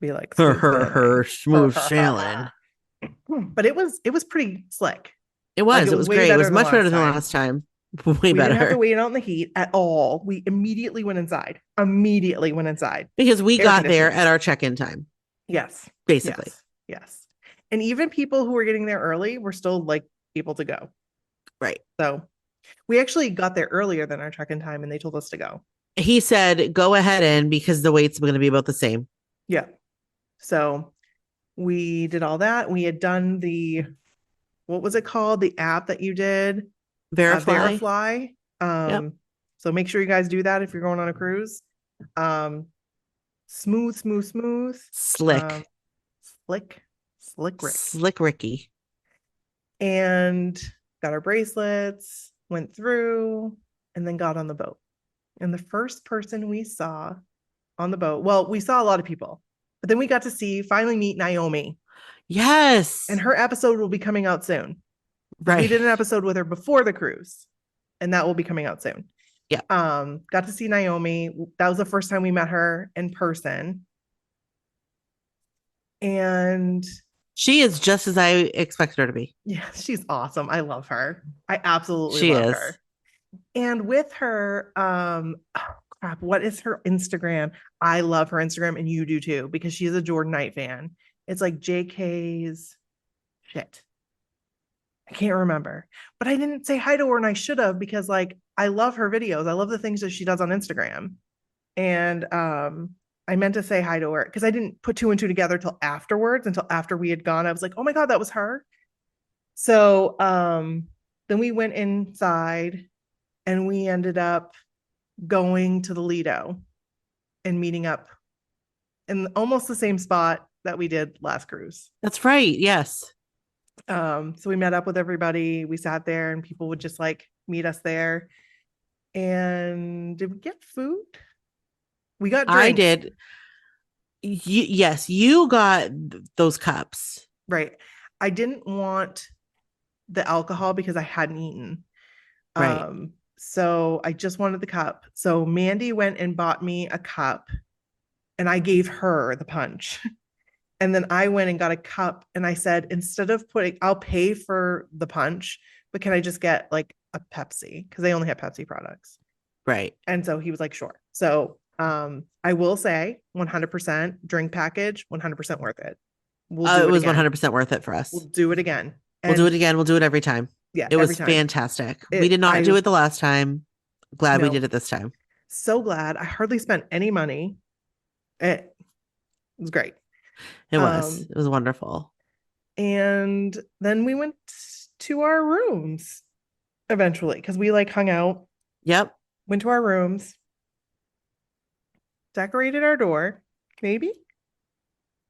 be like smooth sailing. But it was pretty slick. It was. It was great. It was much better than last time. Way we better. Didn't have to wait out in the heat at all. We immediately went inside. Because we got there at our check-in time. Yes. Basically. Yes. And even people who were getting there early were still like able to go. Right. So we actually got there earlier than our check-in time and they told us to go. He said, go ahead in because the wait's going to be about the same. Yeah. So we did all that. We had done what was it called? The app that you did? Verify. Yep. So make sure you guys do that if you're going on a cruise. Smooth. Slick Ricky. And got our bracelets, went through, and then got on the boat. And the first person we saw on the boat, well, we saw a lot of people, but then we got to finally meet Naomi. Yes. And her episode will be coming out soon. Right. We did an episode with her before the cruise, and that will be coming out soon. Yeah. Got to see Naomi. That was the first time we met her in person. And she is just as I expected her to be. Yeah, she's awesome. I love her. I absolutely love her. And with her, what is her Instagram? I love her Instagram, and you do too, because she's a Jordan Knight fan. It's like JK's shit. I can't remember, but I didn't say hi to her, and I should have, because I love her videos. I love the things that she does on Instagram. And I meant to say hi to her because I didn't put 2 and 2 together until after we had gone. I was like, oh my God, that was her. So then we went inside and we ended up going to the Lido and meeting up in almost the same spot that we did last cruise. That's right. Yes. So we met up with everybody. We sat there and people would just meet us there. And did we get food? We got drinks. I did. Yes, you got those cups. Right. I didn't want the alcohol because I hadn't eaten. Right. So I just wanted the cup. So Mandy went and bought me a cup and I gave her the punch. And then I went and got a cup and I said, instead of I'll pay for the punch, but can I just get a Pepsi? Because they only have Pepsi products. Right. And so he was like, sure. So I will say 100% drink package, 100% worth it. It was 100% worth it for us. We'll do it again. We'll do it again. We'll do it every time. Yeah. It was fantastic. We did not do it the last time. Glad we did it this time. So glad. I hardly spent any money. It was great. It was wonderful. And then we went to our rooms eventually because we hung out. Yep. Went to our rooms. Decorated our door. Maybe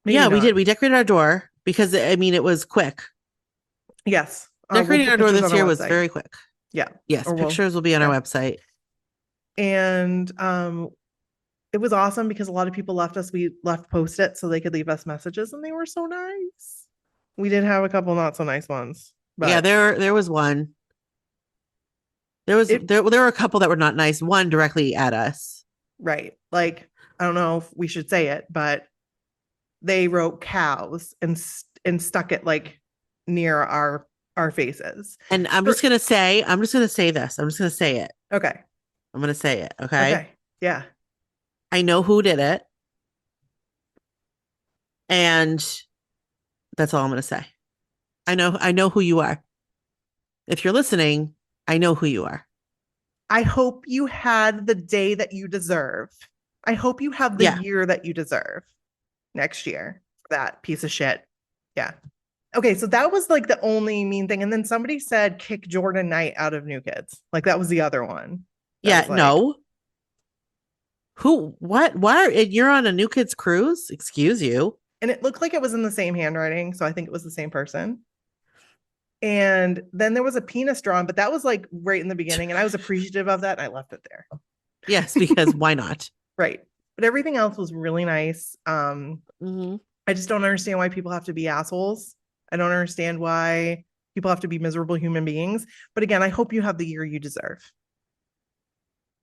yeah, we did. We decorated our door because it was quick. Yes. Decorating our door this year was very quick. Yeah. Yes. Pictures will be on our website. And it was awesome because a lot of people we left Post-it so they could leave us messages, and they were so nice. We did have a couple not so nice ones. But yeah, there was one. There were a couple that were not nice. One directly at us. Right. Like, I don't know if we should say it, but they wrote cows and stuck it like near our faces. And I'm just gonna say this. I'm just gonna say it. Okay. I'm gonna say it. Okay. Okay. Yeah. I know who did it. And that's all I'm gonna say. I know who you are. If you're listening, I know who you are. I hope you had the day that you deserve. I hope you have the year that you deserve next year for that piece of shit. Yeah. Okay, so that was like the only mean thing. And then somebody said kick Jordan Knight out of New Kids. Like that was the other one. Yeah, no. Who, what, why? You're on a New Kids cruise? Excuse you. And it looked like it was in the same handwriting. So I think it was the same person. And then there was a penis drawn, but that was like right in the beginning. And I was appreciative of that. And I left it there. Yes, because why not? Right. But everything else was really nice. I just don't understand why people have to be assholes. I don't understand why people have to be miserable human beings. But again, I hope you have the year you deserve.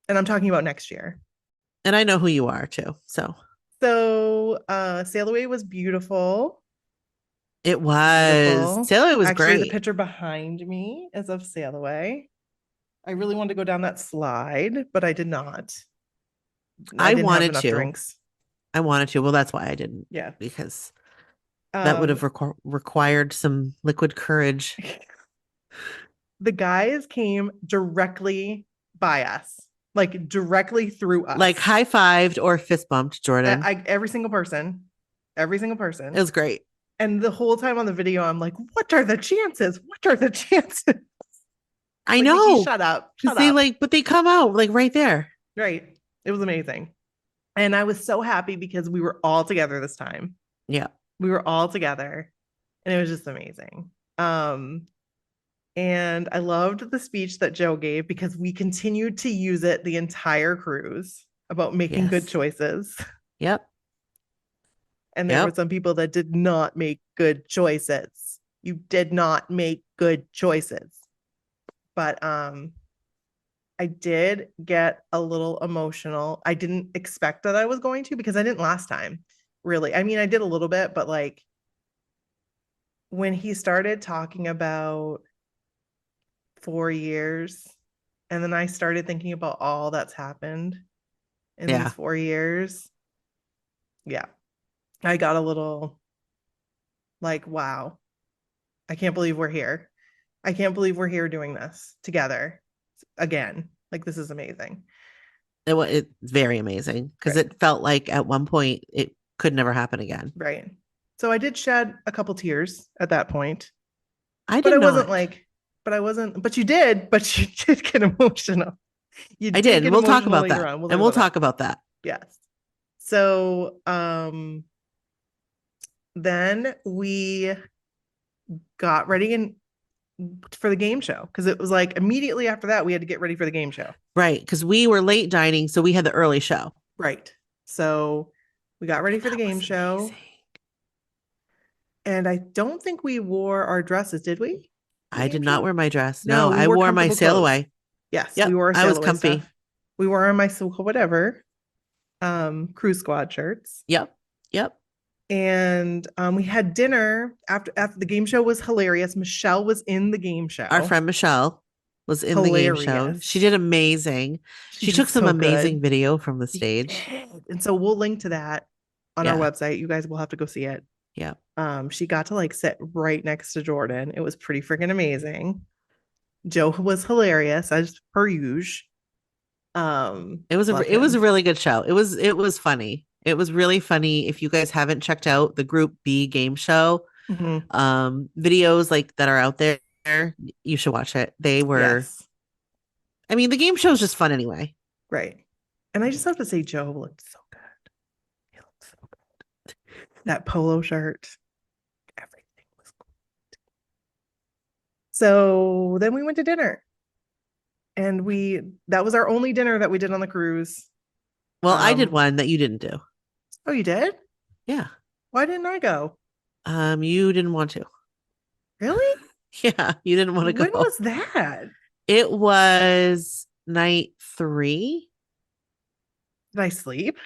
And I'm talking about next year. And I know who you are too. So Sail Away was beautiful. It was. Sail Away was actually great. The picture behind me is of Sail Away. I really wanted to go down that slide, but I did not. I wanted to. Drinks. I wanted to. Well, that's why I didn't. Yeah. Because that would have required some liquid courage. The guys came directly by us, like directly through us. Like high-fived or fist bumped Jordan. Every single person. It was great. And the whole time on the video, I'm like, what are the chances? What are the chances? I know. Nikki, shut up. But they come out like right there. Right. It was amazing. And I was so happy because we were all together this time. Yeah. We were all together and it was just amazing. And I loved the speech that Joe gave because we continued to use it the entire cruise about making good choices. Yep. And there were some people that did not make good choices. You did not make good choices. But I did get a little emotional. I didn't expect that I was going to because I didn't last time, really. I mean, I did a little bit, but like when he started talking about 4 years, and then I started thinking about all that's happened in these 4 years. Yeah. I got a little like, wow, I can't believe we're here. I can't believe we're here doing this together again. Like, this is amazing. It's very amazing because it felt like at one point it could never happen again. Right. So I did shed a couple tears at that point. But you did get emotional. I did. We'll talk about that. And we'll talk about that. Yes. So, then we got ready for the game show because it was like immediately after that we had to get ready for the game show. Right, because we were late dining, so we had the early show. Right. So we got ready for the game show. Amazing. And I don't think we wore our dresses, did we? I did not wear my dress. No, I wore my Sail Away. Yes, we wore. I was comfy. Stuff. We wore my whatever, Crew Squad shirts. Yep. And we had dinner after the game show was hilarious. Michelle was in the game show. Our friend Michelle was in the game show. She did amazing. She took some amazing video from the stage. And so we'll link to that on our website. You guys will have to go see it. Yeah. She got to like sit right next to Jordan. It was pretty freaking amazing. Joe was hilarious as per usual. It was a really good show. It was funny. It was really funny. If you guys haven't checked out the Group B game show videos like that are out there, you should watch it. They were, I mean, the game show is just fun anyway. Right. And I just have to say, Joe looked so good. He looked so good. That polo shirt, everything was good. So then we went to dinner. And that was our only dinner that we did on the cruise. Well, I did one that you didn't do. Oh, you did? Yeah. Why didn't I go? You didn't want to. Really? Yeah, you didn't want to go. When was that? It was night 3. Did I sleep?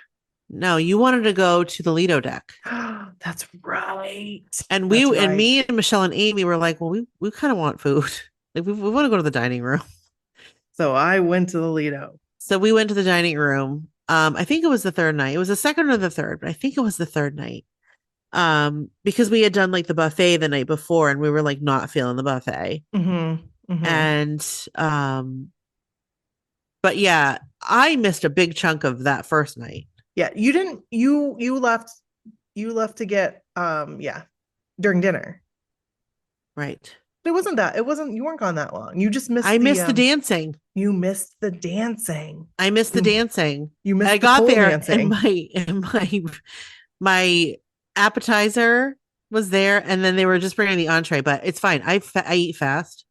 No, you wanted to go to the Lido deck. That's right. And That's and right. me and Michelle and Amy were like, well, we kind of want food. Like we want to go to the dining room. So I went to the Lido. So we went to the dining room. I think it was the third night. It was the second or the third, but I think it was the third night. Because we had done like the buffet the night before and we were like not feeling the buffet. And but yeah, I missed a big chunk of that first night. Yeah, you didn't you left to get during dinner. Right. It wasn't you weren't gone that long. You just missed I missed the dancing. You missed the dancing. I missed the dancing. You missed I the got there dancing. and my appetizer was there and then they were just bringing the entree, but it's fine. I eat fast.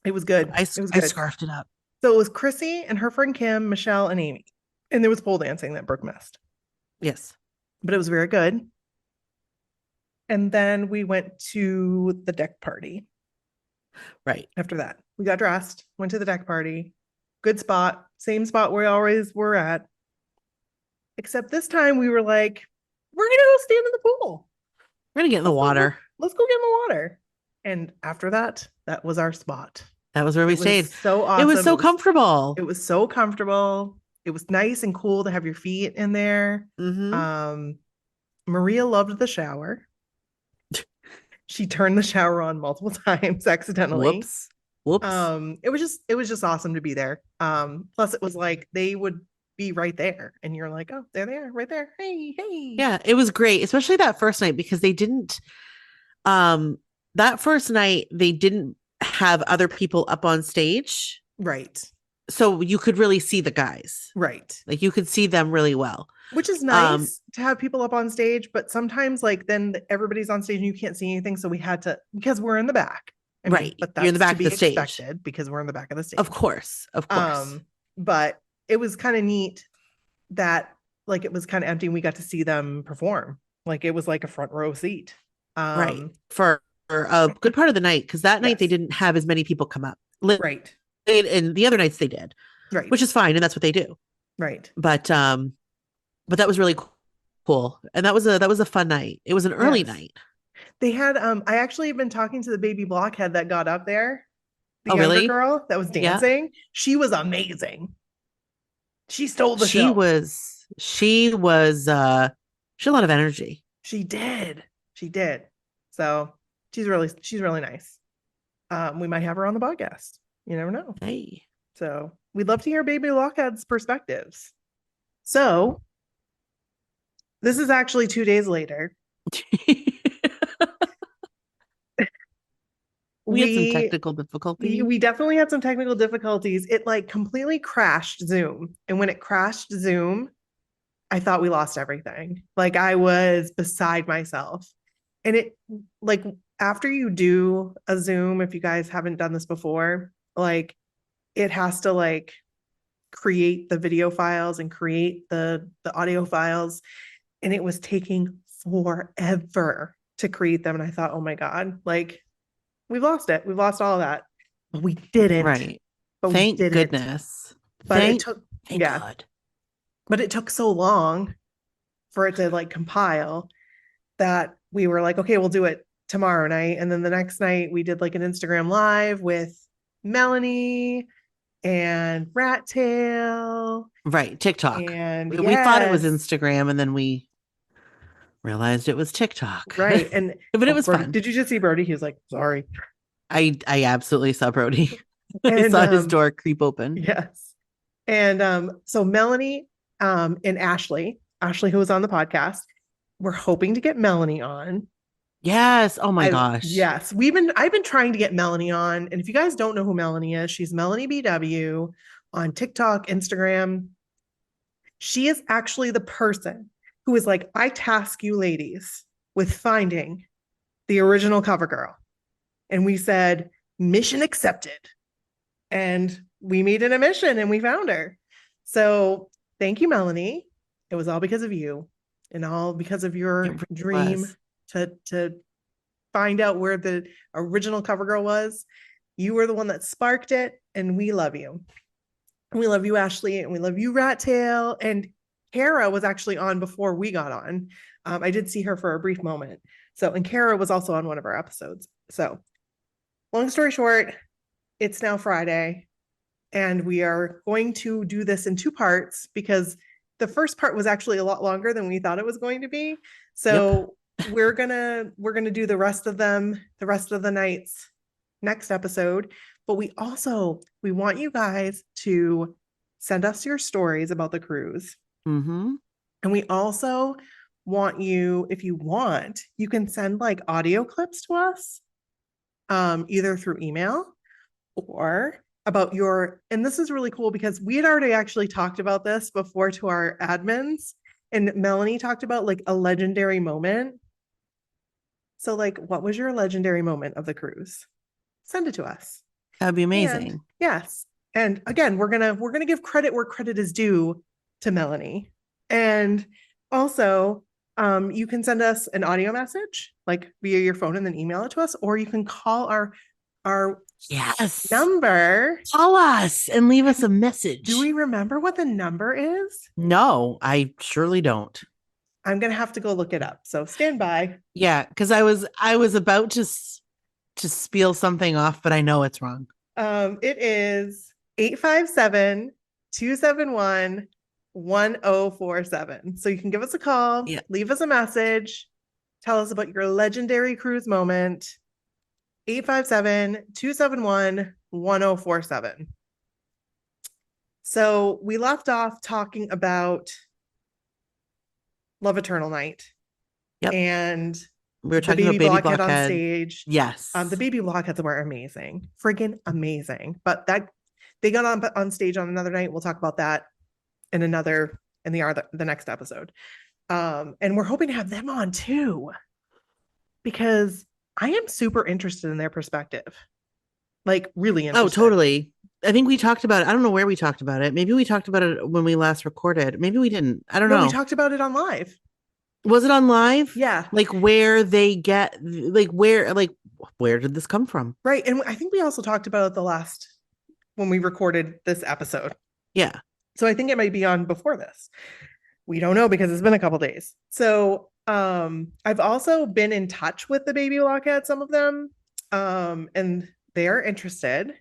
It was good. It was good. I scarfed it up. So it was Chrissy and her friend Kim, Michelle, and Amy. And there was pole dancing that Brooke missed. Yes. But it was very good. And then we went to the deck party. Right. After that, we got dressed, went to the deck party. Good spot. Same spot we always were at. Except this time we were like, we're going to go stand in the pool. We're going to get in the water. Let's go get in the water. And after that, that was our spot. That was where we stayed. So awesome. It was so comfortable. It was so comfortable. It was nice and cool to have your feet in there. Maria loved the shower. She turned the shower on multiple times accidentally. Whoops. It was just awesome to be there. Plus it was like they would be right there and you're like, oh, they're there, right there. Hey. Yeah, it was great, especially that first night because they didn't that first night they didn't have other people up on stage. Right. So you could really see the guys. Right. Like you could see them really well. Which is nice to have people up on stage, but sometimes like then everybody's on stage and you can't see anything. So we had to, because we're in the back. Right. But that's you're in the back to of the be stage. Expected because we're in the back of the stage. Of course. But it was kind of neat that like it was kind of empty and we got to see them perform. Like it was like a front row seat. Right. For a good part of the night. Because that night they didn't have as many people come up. Right. And the other nights they did. Right. Which is fine. And that's what they do. Right. But that was really cool. And that was a fun night. It was an early night. They had I actually have been talking to the baby blockhead that got up there. The younger really? girl that was dancing. Yeah. She was amazing. She stole the show. She had a lot of energy. She did. So she's really nice. We might have her on the podcast. You never know. Hey. So we'd love to hear baby blockhead's perspectives. So this is actually 2 days later. We had some technical difficulties. We definitely had some technical difficulties. It like completely crashed Zoom. And when it crashed Zoom, I thought we lost everything. Like I was beside myself. And it like after you do a Zoom, if you guys haven't done this before, like it has to like create the video files and create the audio files. And it was taking forever to create them. And I thought, oh my God, like we've lost it. We've lost all of that. But we didn't. Right. But thank goodness. But it took God. But it took so long for it to like compile that we were like, okay, we'll do it tomorrow night. And then the next night we did like an Instagram live with Melanie and Rat Tail. Right. TikTok. And we thought it was Instagram and then we realized it was TikTok. Right. And but it was Brody, fun. Did you just see Brody? He was like, sorry. I absolutely saw Brody. I saw his door creep open. Yes. And so Melanie and Ashley, who was on the podcast, we're hoping to get Melanie on. Yes. Oh my gosh. Yes. I've been trying to get Melanie on. And if you guys don't know who Melanie is, she's Melanie BW on TikTok, Instagram. She is actually the person who is like, I task you ladies with finding the original cover girl. And we said, mission accepted. And we made it a mission and we found her. So thank you, Melanie. It was all because of you and all because of your dream to find out where the original cover girl was. You were the one that sparked it, and we love you. And we love you, Ashley, and we love you, Rat Tail. And Kara was actually on before we got on. I did see her for a brief moment. And Kara was also on one of our episodes. So long story short, it's now Friday, and we are going to do this in 2 parts because the first part was actually a lot longer than we thought it was going to be. So we're gonna do the rest of the nights next episode. But we want you guys to send us your stories about the cruise. Mm-hmm. And we also want you, if you want, you can send like audio clips to us, either through email or about and this is really cool because we had already actually talked about this before to our admins, and Melanie talked about like a legendary moment. So like, what was your legendary moment of the cruise? Send it to us. That'd be amazing. And, yes. And again, we're gonna give credit where credit is due to Melanie. And also, you can send us an audio message like via your phone and then email it to us, or you can call our number. Call us and leave us a message. Do we remember what the number is? No, I surely don't. I'm gonna have to go look it up. So stand by. Yeah, because I was about to spiel something off, but I know it's wrong. It is 857-271-1047. So you can give us a call, leave us a message, tell us about your legendary cruise moment. 857-271-1047. So we left off talking about Love Eternal Night. Yep. And we were talking about Baby Blockhead on stage. Yes. The Baby Blockheads were amazing. Friggin' amazing. But they got on stage on another night. We'll talk about that in the next episode. And we're hoping to have them on too, because I am super interested in their perspective. Like really interested. Oh, totally. I think we talked about it. I don't know where we talked about it. Maybe we talked about it when we last recorded. Maybe we didn't. I don't know. We talked about it on live. Was it on live? Yeah. Like where they get, where did this come from? Right. And I think we also talked about it when we recorded this episode. Yeah. So I think it might be on before this. We don't know because it's been a couple days. So I've also been in touch with the Baby Blockhead, some of them, and they're interested.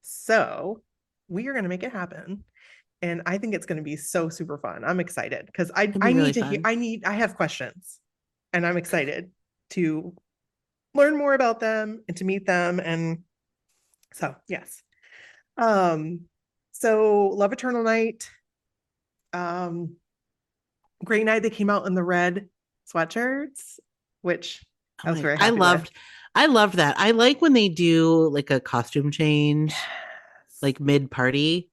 So we are going to make it happen. And I think it's going to be so super fun. I'm excited because I have questions, and I'm excited to learn more about them and to meet them. And so, yes. So Love Eternal Night, great night. They came out in the red sweatshirts, which I was very happy with. I loved that. I like when they do like a costume change, like mid party.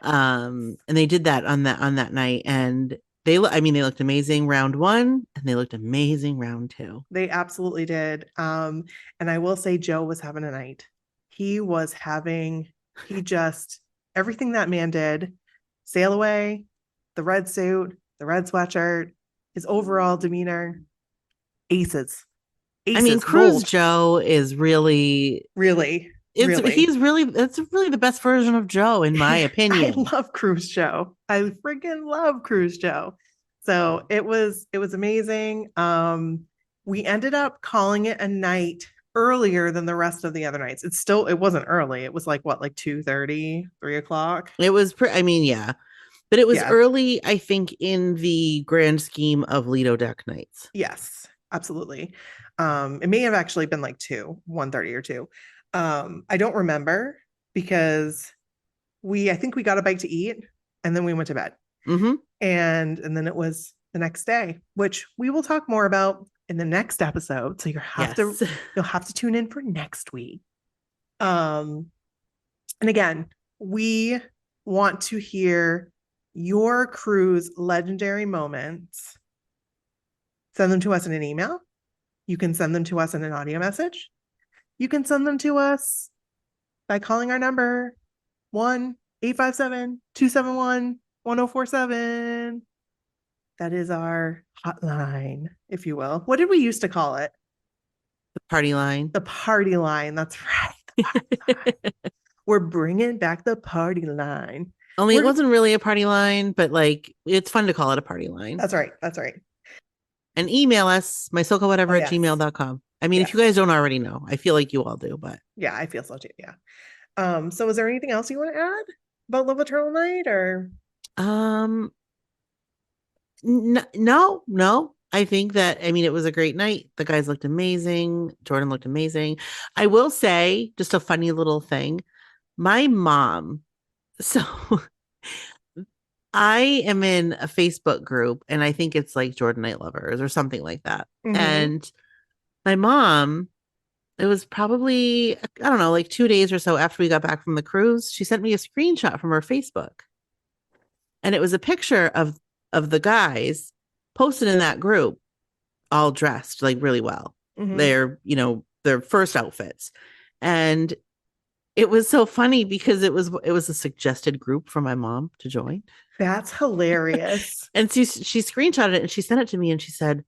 And they did that on that night, and they looked amazing round 1, and they looked amazing round 2. They absolutely did. And I will say Joe was having a night. Everything that man did, sail away, the red suit, the red sweatshirt, his overall demeanor, aces. I mean, Cruise Joe is really that's really the best version of Joe, in my opinion. I love Cruise Joe. I freaking love Cruise Joe. So it was amazing. We ended up calling it a night earlier than the rest of the other nights. It wasn't early. It was like 2:30, 3:00. It was yeah. But it was early, I think, in the grand scheme of Lido Deck nights. Yes, absolutely. It may have actually been like 1:30 or 2. I don't remember because I think we got a bite to eat and then we went to bed. Mm-hmm. And then it was the next day, which we will talk more about in the next episode. So you'll have to tune in for next week. And again, we want to hear your cruise legendary moments. Send them to us in an email. You can send them to us in an audio message. You can send them to us by calling our number 1-857-271-1047. That is our hotline, if you will. What did we used to call it? The party line. The party line. That's right. The We're bringing back the party line. Only it wasn't really a party line, but like it's fun to call it a party line. That's right. That's right. And email us, mysocalwhatever@gmail.com. I mean, if you guys don't already know, I feel like you all do, but yeah, I feel so too. Yeah. So is there anything else you want to add about Love Eternal Night or? No. I think that, I mean, it was a great night. The guys looked amazing. Jordan looked amazing. I will say, just a funny little thing. My mom, so I am in a Facebook group, and I think it's like Jordan Night Lovers or something like that. Mm-hmm. And my mom, it was probably, I don't know, like 2 days or so after we got back from the cruise, she sent me a screenshot from her Facebook. And it was a picture of the guys posted in that group, all dressed like really well. Mm-hmm. Their first outfits. And it was so funny because it was a suggested group for my mom to join. That's hilarious. And she screenshotted it and she sent it to me and she said,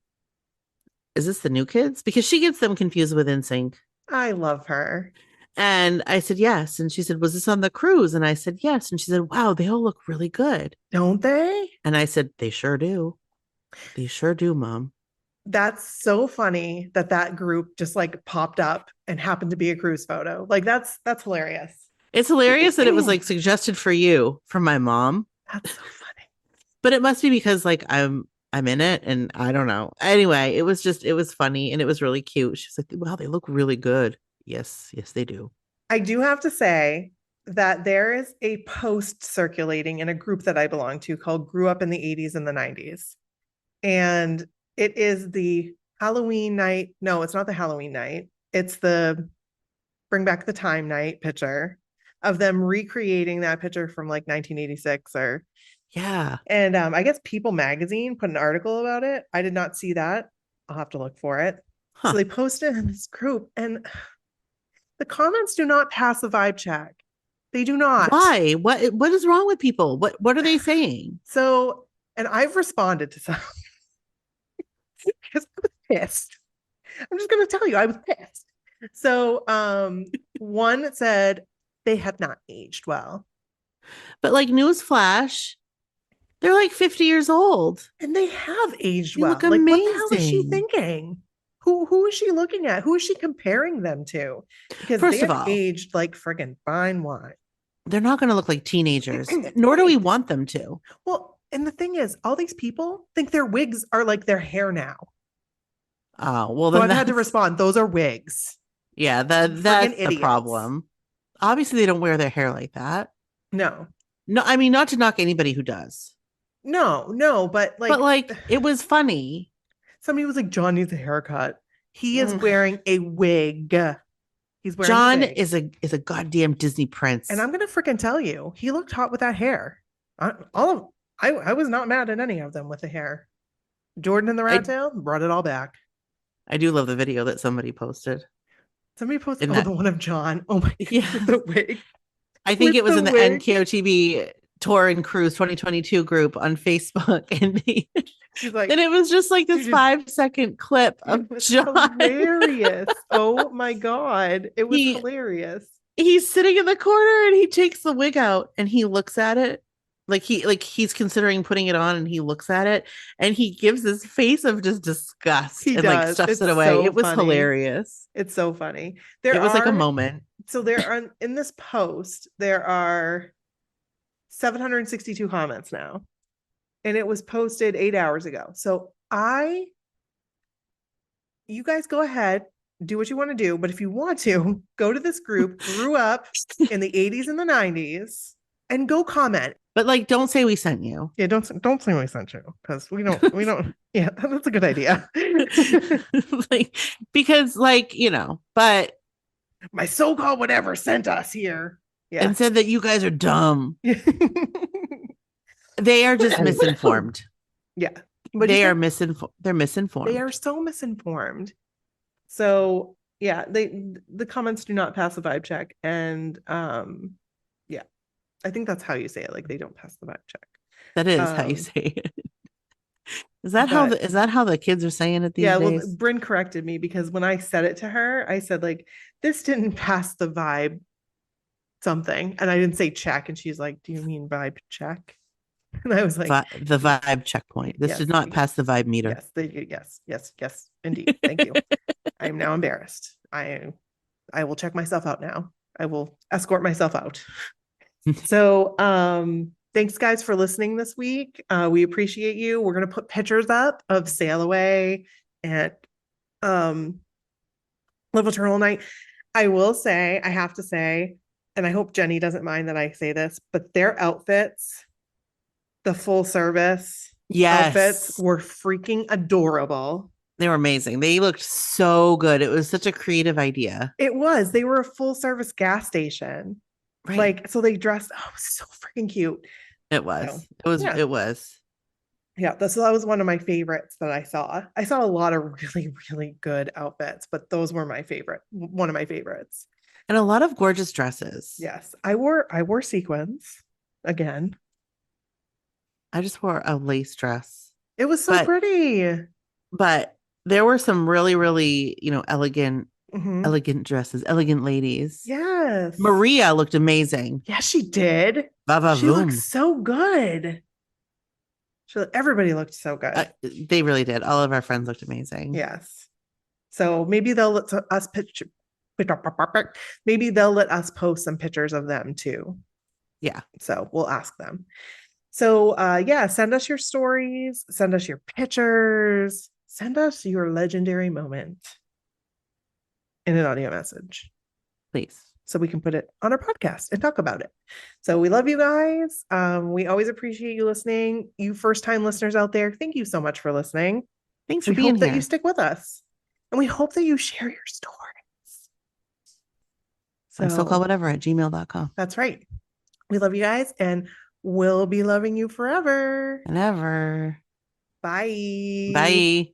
"Is this the new kids?" Because she gets them confused with NSYNC. I love her. And I said, yes. And she said, "Was this on the cruise?" And I said, yes. And she said, "Wow, they all look really good." Don't they? And I said, "They sure do. They sure do, Mom." That's so funny that group just like popped up and happened to be a cruise photo. Like that's hilarious. It's hilarious that it was like suggested for you from my mom. That's so funny. But it must be because like I'm in it and I don't know. Anyway, it was funny and it was really cute. She's like, "Wow, they look really good." Yes, they do. I do have to say that there is a post circulating in a group that I belong to called Grew Up in the 80s and the 90s. And it is the Halloween night. No, it's not the Halloween night. It's the Bring Back the Time night picture of them recreating that picture from like 1986 or. Yeah. And I guess People Magazine put an article about it. I did not see that. I'll have to look for it. Huh. So they posted in this group and the comments do not pass the vibe check. They do not. Why? What is wrong with people? What are they saying? So, and I've responded to some because I was pissed. I'm just going to tell you, I was pissed. So, one said they have not aged well. But like newsflash, they're like 50 years old. And they have aged they well. Look amazing. Like, what the hell is she thinking? Who is she looking at? Who is she comparing them to? Because first they of all, aged like friggin' fine wine. They're not going to look like teenagers, nor do we want them to. Well, and the thing is, all these people think their wigs are like their hair now. Oh, well, then I've had to respond. Those are wigs. Yeah, that's the problem. Obviously, they don't wear their hair like that. No, I mean, not to knock anybody who does. No, but it was funny. Somebody was like, "John needs a haircut." He is wearing a wig. He's wearing John a wig. is a goddamn Disney prince. And I'm gonna freaking tell you, he looked hot with that hair. I was not mad at any of them with the hair. Jordan and the rat tail brought it all back. I do love the video that somebody posted. Somebody posted the one of John. Oh my god, yeah, the wig. I think it was in the NKOTB Tour and Cruise 2022 group on Facebook, and and it was just like this 5-second clip of John. Hilarious! Oh my god, it was hilarious. He's sitting in the corner and he takes the wig out and he looks at it like he's considering putting it on, and he looks at it and he gives this face of just disgust and like stuffs it away. So it was hilarious. It's so funny. It was like a moment. So there are in this post there are 762 comments now, and it was posted 8 hours ago. So you guys go ahead, do what you want to do, but if you want to, go to this group, Grew Up in the 80s and the 90s, and go comment. But like, don't say we sent you. Yeah, don't say we sent you, because we don't. Yeah, that's a good idea. Because but my so-called whatever sent us here. Yeah. And said that you guys are dumb. They are just misinformed. Yeah. But they're misinformed. They are so misinformed. So yeah, the comments do not pass the vibe check. And yeah, I think that's how you say it. Like, they don't pass the vibe check. That is how you say it. Is that how the kids are saying it these days? Well, Bryn corrected me because when I said it to her, I said like, this didn't pass the vibe something. And I didn't say check. And she's like, do you mean vibe check? And I was like, the vibe checkpoint. This did not pass the vibe meter. Yes, indeed. Thank you. I am now embarrassed. I will check myself out now. I will escort myself out. So, thanks guys for listening this week. We appreciate you. We're going to put pictures up of Sail Away and Live Eternal Night. I have to say, and I hope Jenny doesn't mind that I say this, but their outfits, the full service outfits, were freaking adorable. They were amazing. They looked so good. It was such a creative idea. It was. They were a full service gas station. Right. Like, so they dressed, it was so freaking cute. It was. It was. Yeah, that was one of my favorites that I saw. I saw a lot of really, really good outfits, but those were one of my favorites. And a lot of gorgeous dresses. Yes. I wore sequins again. I just wore a lace dress. It was so pretty. But there were some really, really, elegant dresses, elegant ladies. Yes. Maria looked amazing. Yeah, she did. She looked so good. Everybody looked so good. They really did. All of our friends looked amazing. Yes. So maybe they'll let us post some pictures of them too. Yeah. So we'll ask them. So send us your stories, send us your pictures, send us your legendary moment in an audio message, please, so we can put it on our podcast and talk about it. So we love you guys. We always appreciate you listening. You first-time listeners out there, thank you so much for listening. Thanks for being here. We hope that you stick with us, and we hope that you share your stories. So SoCalledWhatever@gmail.com. That's right. We love you guys, and we'll be loving you forever and ever. Bye. Bye.